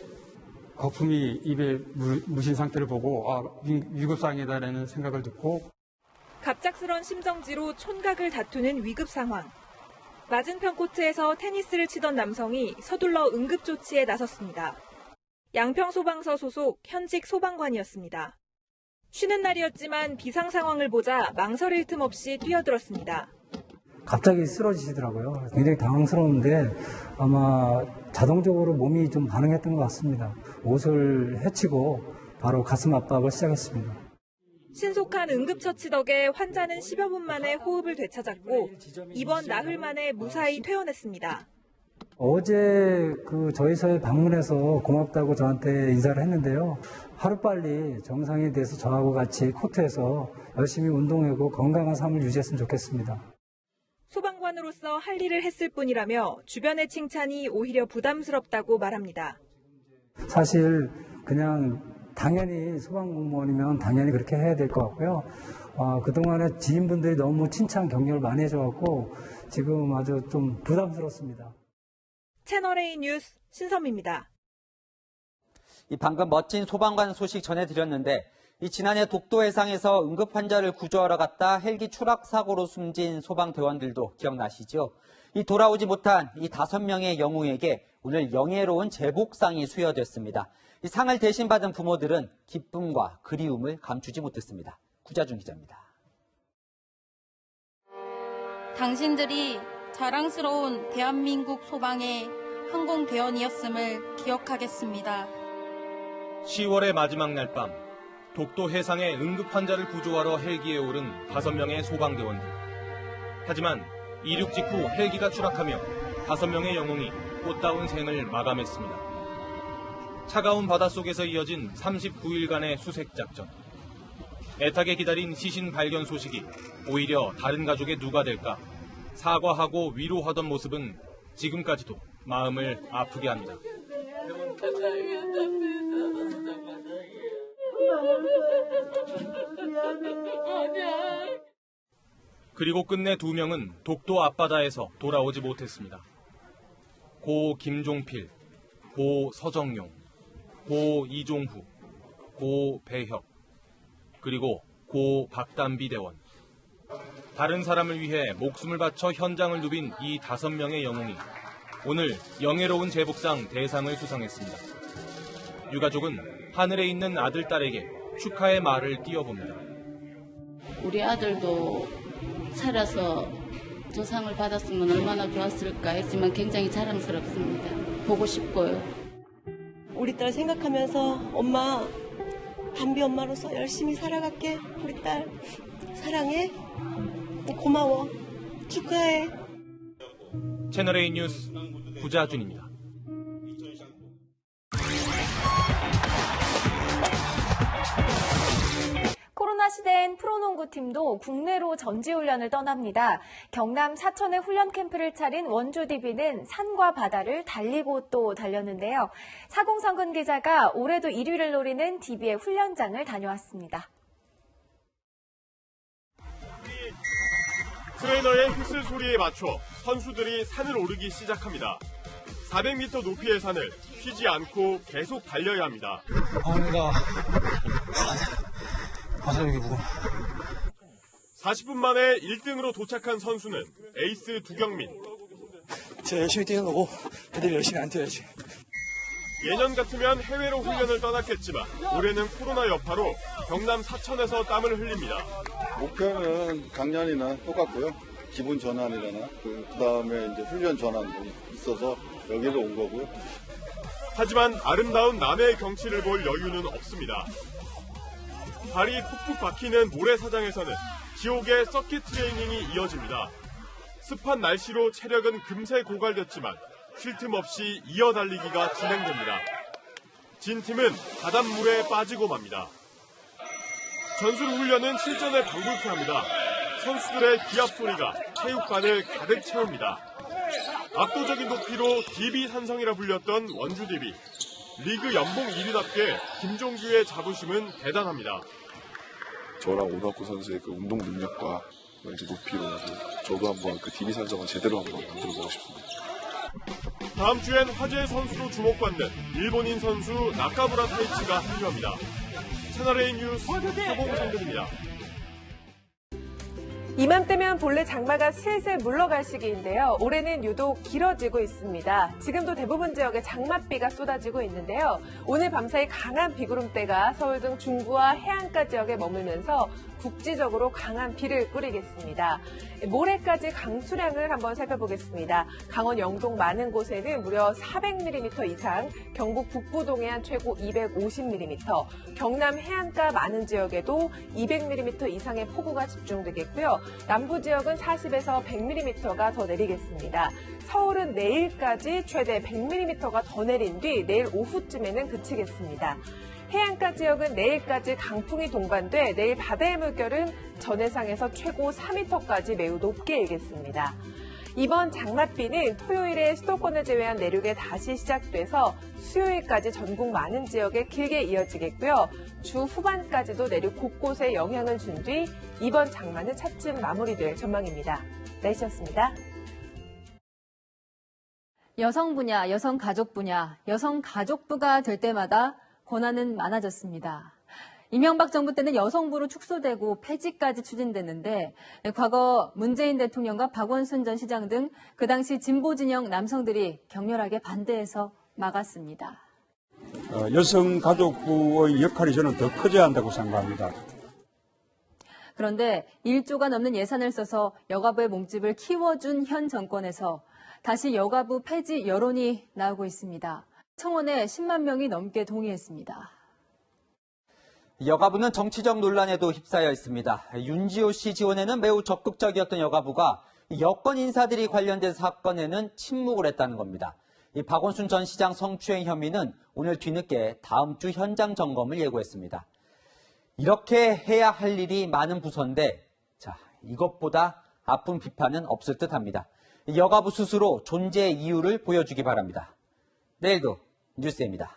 거품이 입에 무신 상태를 보고 위급상이다라는 생각을 듣고 갑작스런 심정지로 촌각을 다투는 위급 상황. 맞은편 코트에서 테니스를 치던 남성이 서둘러 응급조치에 나섰습니다. 양평소방서 소속 현직 소방관이었습니다. 쉬는 날이었지만 비상 상황을 보자 망설일 틈 없이 뛰어들었습니다. 갑자기 쓰러지시더라고요. 굉장히 당황스러운데 아마 자동적으로 몸이 좀 반응했던 것 같습니다. 옷을 헤치고 바로 가슴 압박을 시작했습니다. 신속한 응급처치 덕에 환자는 10여 분 만에 호흡을 되찾았고 입원 나흘 만에 무사히 퇴원했습니다. 어제 저희서에 방문해서 고맙다고 저한테 인사를 했는데요. 하루빨리 정상이 돼서 저하고 같이 코트에서 열심히 운동하고 건강한 삶을 유지했으면 좋겠습니다. 소방관으로서 할 일을 했을 뿐이라며 주변의 칭찬이 오히려 부담스럽다고 말합니다. 사실 그냥 당연히 소방공무원이면 당연히 그렇게 해야 될 것 같고요. 그동안에 지인분들이 너무 칭찬 격려를 많이 해줘갖고 지금 아주 좀 부담스럽습니다. 채널A 뉴스 신선미입니다. 방금 멋진 소방관 소식 전해드렸는데 지난해 독도 해상에서 응급 환자를 구조하러 갔다 헬기 추락 사고로 숨진 소방대원들도 기억나시죠? 돌아오지 못한 5명의 영웅에게 오늘 영예로운 제복상이 수여됐습니다. 이 상을 대신 받은 부모들은 기쁨과 그리움을 감추지 못했습니다. 구자준 기자입니다. 당신들이 자랑스러운 대한민국 소방의 항공대원이었음을 기억하겠습니다. 10월의 마지막 날 밤, 독도 해상의 응급 환자를 구조하러 헬기에 오른 5명의 소방대원들. 하지만 이륙 직후 헬기가 추락하며 5명의 영웅이 꽃다운 생을 마감했습니다. 차가운 바닷속에서 이어진 39일간의 수색작전. 애타게 기다린 시신 발견 소식이 오히려 다른 가족의 누가 될까 사과하고 위로하던 모습은 지금까지도 마음을 아프게 합니다. 그리고 끝내 2명은 독도 앞바다에서 돌아오지 못했습니다. 고 김종필, 고 서정용, 고 이종후, 고 배혁, 그리고 고 박담비 대원. 다른 사람을 위해 목숨을 바쳐 현장을 누빈 이 5명의 영웅이 오늘 영예로운 제복상 대상을 수상했습니다. 유가족은 하늘에 있는 아들, 딸에게 축하의 말을 띄워봅니다. 우리 아들도 살아서 저 상을 받았으면 얼마나 좋았을까 했지만 굉장히 자랑스럽습니다. 보고 싶고요. 우리 딸 생각하면서 엄마, 담비 엄마로서 열심히 살아갈게. 우리 딸 사랑해. 고마워. 축하해. 채널A 뉴스 구자준입니다. 코로나 시대엔 프로농구팀도 국내로 전지훈련을 떠납니다. 경남 사천에 훈련 캠프를 차린 원주 DB는 산과 바다를 달리고 또 달렸는데요. 사공성근 기자가 올해도 1위를 노리는 DB의 훈련장을 다녀왔습니다. 트레이너의 휘슬 소리에 맞춰 선수들이 산을 오르기 시작합니다. 400m 높이의 산을 쉬지 않고 계속 달려야 합니다. 여기 무거워. 40분 만에 1등으로 도착한 선수는 에이스 두경민. 제가 열심히 뛰는 거고 애들이 열심히 안 뛰어야지. 예년 같으면 해외로 훈련을 떠났겠지만 올해는 코로나 여파로 경남 사천에서 땀을 흘립니다. 목표는 작년이나 똑같고요. 기분 전환이라나 그다음에 이제 훈련 전환도 있어서 여기로 온 거고요. 하지만 아름다운 남해의 경치를 볼 여유는 없습니다. 발이 푹푹 박히는 모래사장에서는 지옥의 서킷 트레이닝이 이어집니다. 습한 날씨로 체력은 금세 고갈됐지만 쉴 틈 없이 이어달리기가 진행됩니다. 진 팀은 바닷물에 빠지고 맙니다. 전술 훈련은 실전에 방불케 합니다. 선수들의 기합 소리가 체육관을 가득 채웁니다. 압도적인 높이로 DB 산성이라 불렸던 원주 DB. 리그 연봉 1위답게 김종규의 자부심은 대단합니다. 저랑 오나코 선수의 그 운동 능력과 이제 높이로 저도 한번 그 DB 산성을 제대로 한번 만들어보고 싶습니다. 다음 주엔 화제의 선수로 주목받는 일본인 선수 나카무라 타이치가 합류합니다. 채널A 뉴스 서봉선들입니다. 이맘때면 본래 장마가 슬슬 물러갈 시기인데요. 올해는 유독 길어지고 있습니다. 지금도 대부분 지역에 장맛비가 쏟아지고 있는데요. 오늘 밤사이 강한 비구름대가 서울 등 중부와 해안가 지역에 머물면서 국지적으로 강한 비를 뿌리겠습니다. 모레까지 강수량을 한번 살펴보겠습니다. 강원 영동 많은 곳에는 무려 400mm 이상, 경북 북부 동해안 최고 250mm, 경남 해안가 많은 지역에도 200mm 이상의 폭우가 집중되겠고요. 남부 지역은 40에서 100mm가 더 내리겠습니다. 서울은 내일까지 최대 100mm가 더 내린 뒤 내일 오후쯤에는 그치겠습니다. 해안가 지역은 내일까지 강풍이 동반돼 내일 바다의 물결은 전해상에서 최고 4m까지 매우 높게 일겠습니다. 이번 장맛비는 토요일에 수도권을 제외한 내륙에 다시 시작돼서 수요일까지 전국 많은 지역에 길게 이어지겠고요. 주 후반까지도 내륙 곳곳에 영향을 준 뒤 이번 장마는 차츰 마무리될 전망입니다. 날씨였습니다. 여성 분야, 여성 가족 분야, 여성 가족부가 될 때마다 권한은 많아졌습니다. 이명박 정부 때는 여성부로 축소되고 폐지까지 추진됐는데 과거 문재인 대통령과 박원순 전 시장 등 그 당시 진보 진영 남성들이 격렬하게 반대해서 막았습니다. 여성가족부의 역할이 저는 더 커져야 한다고 생각합니다. 그런데 1조가 넘는 예산을 써서 여가부의 몸집을 키워준 현 정권에서 다시 여가부 폐지 여론이 나오고 있습니다. 청원에 10만 명이 넘게 동의했습니다. 여가부는 정치적 논란에도 휩싸여 있습니다. 윤지호 씨 지원에는 매우 적극적이었던 여가부가 여권 인사들이 관련된 사건에는 침묵을 했다는 겁니다. 이 박원순 전 시장 성추행 혐의는 오늘 뒤늦게 다음 주 현장 점검을 예고했습니다. 이렇게 해야 할 일이 많은 부서인데 이것보다 아픈 비판은 없을 듯합니다. 여가부 스스로 존재 이유를 보여주기 바랍니다. 내일도 뉴스입니다.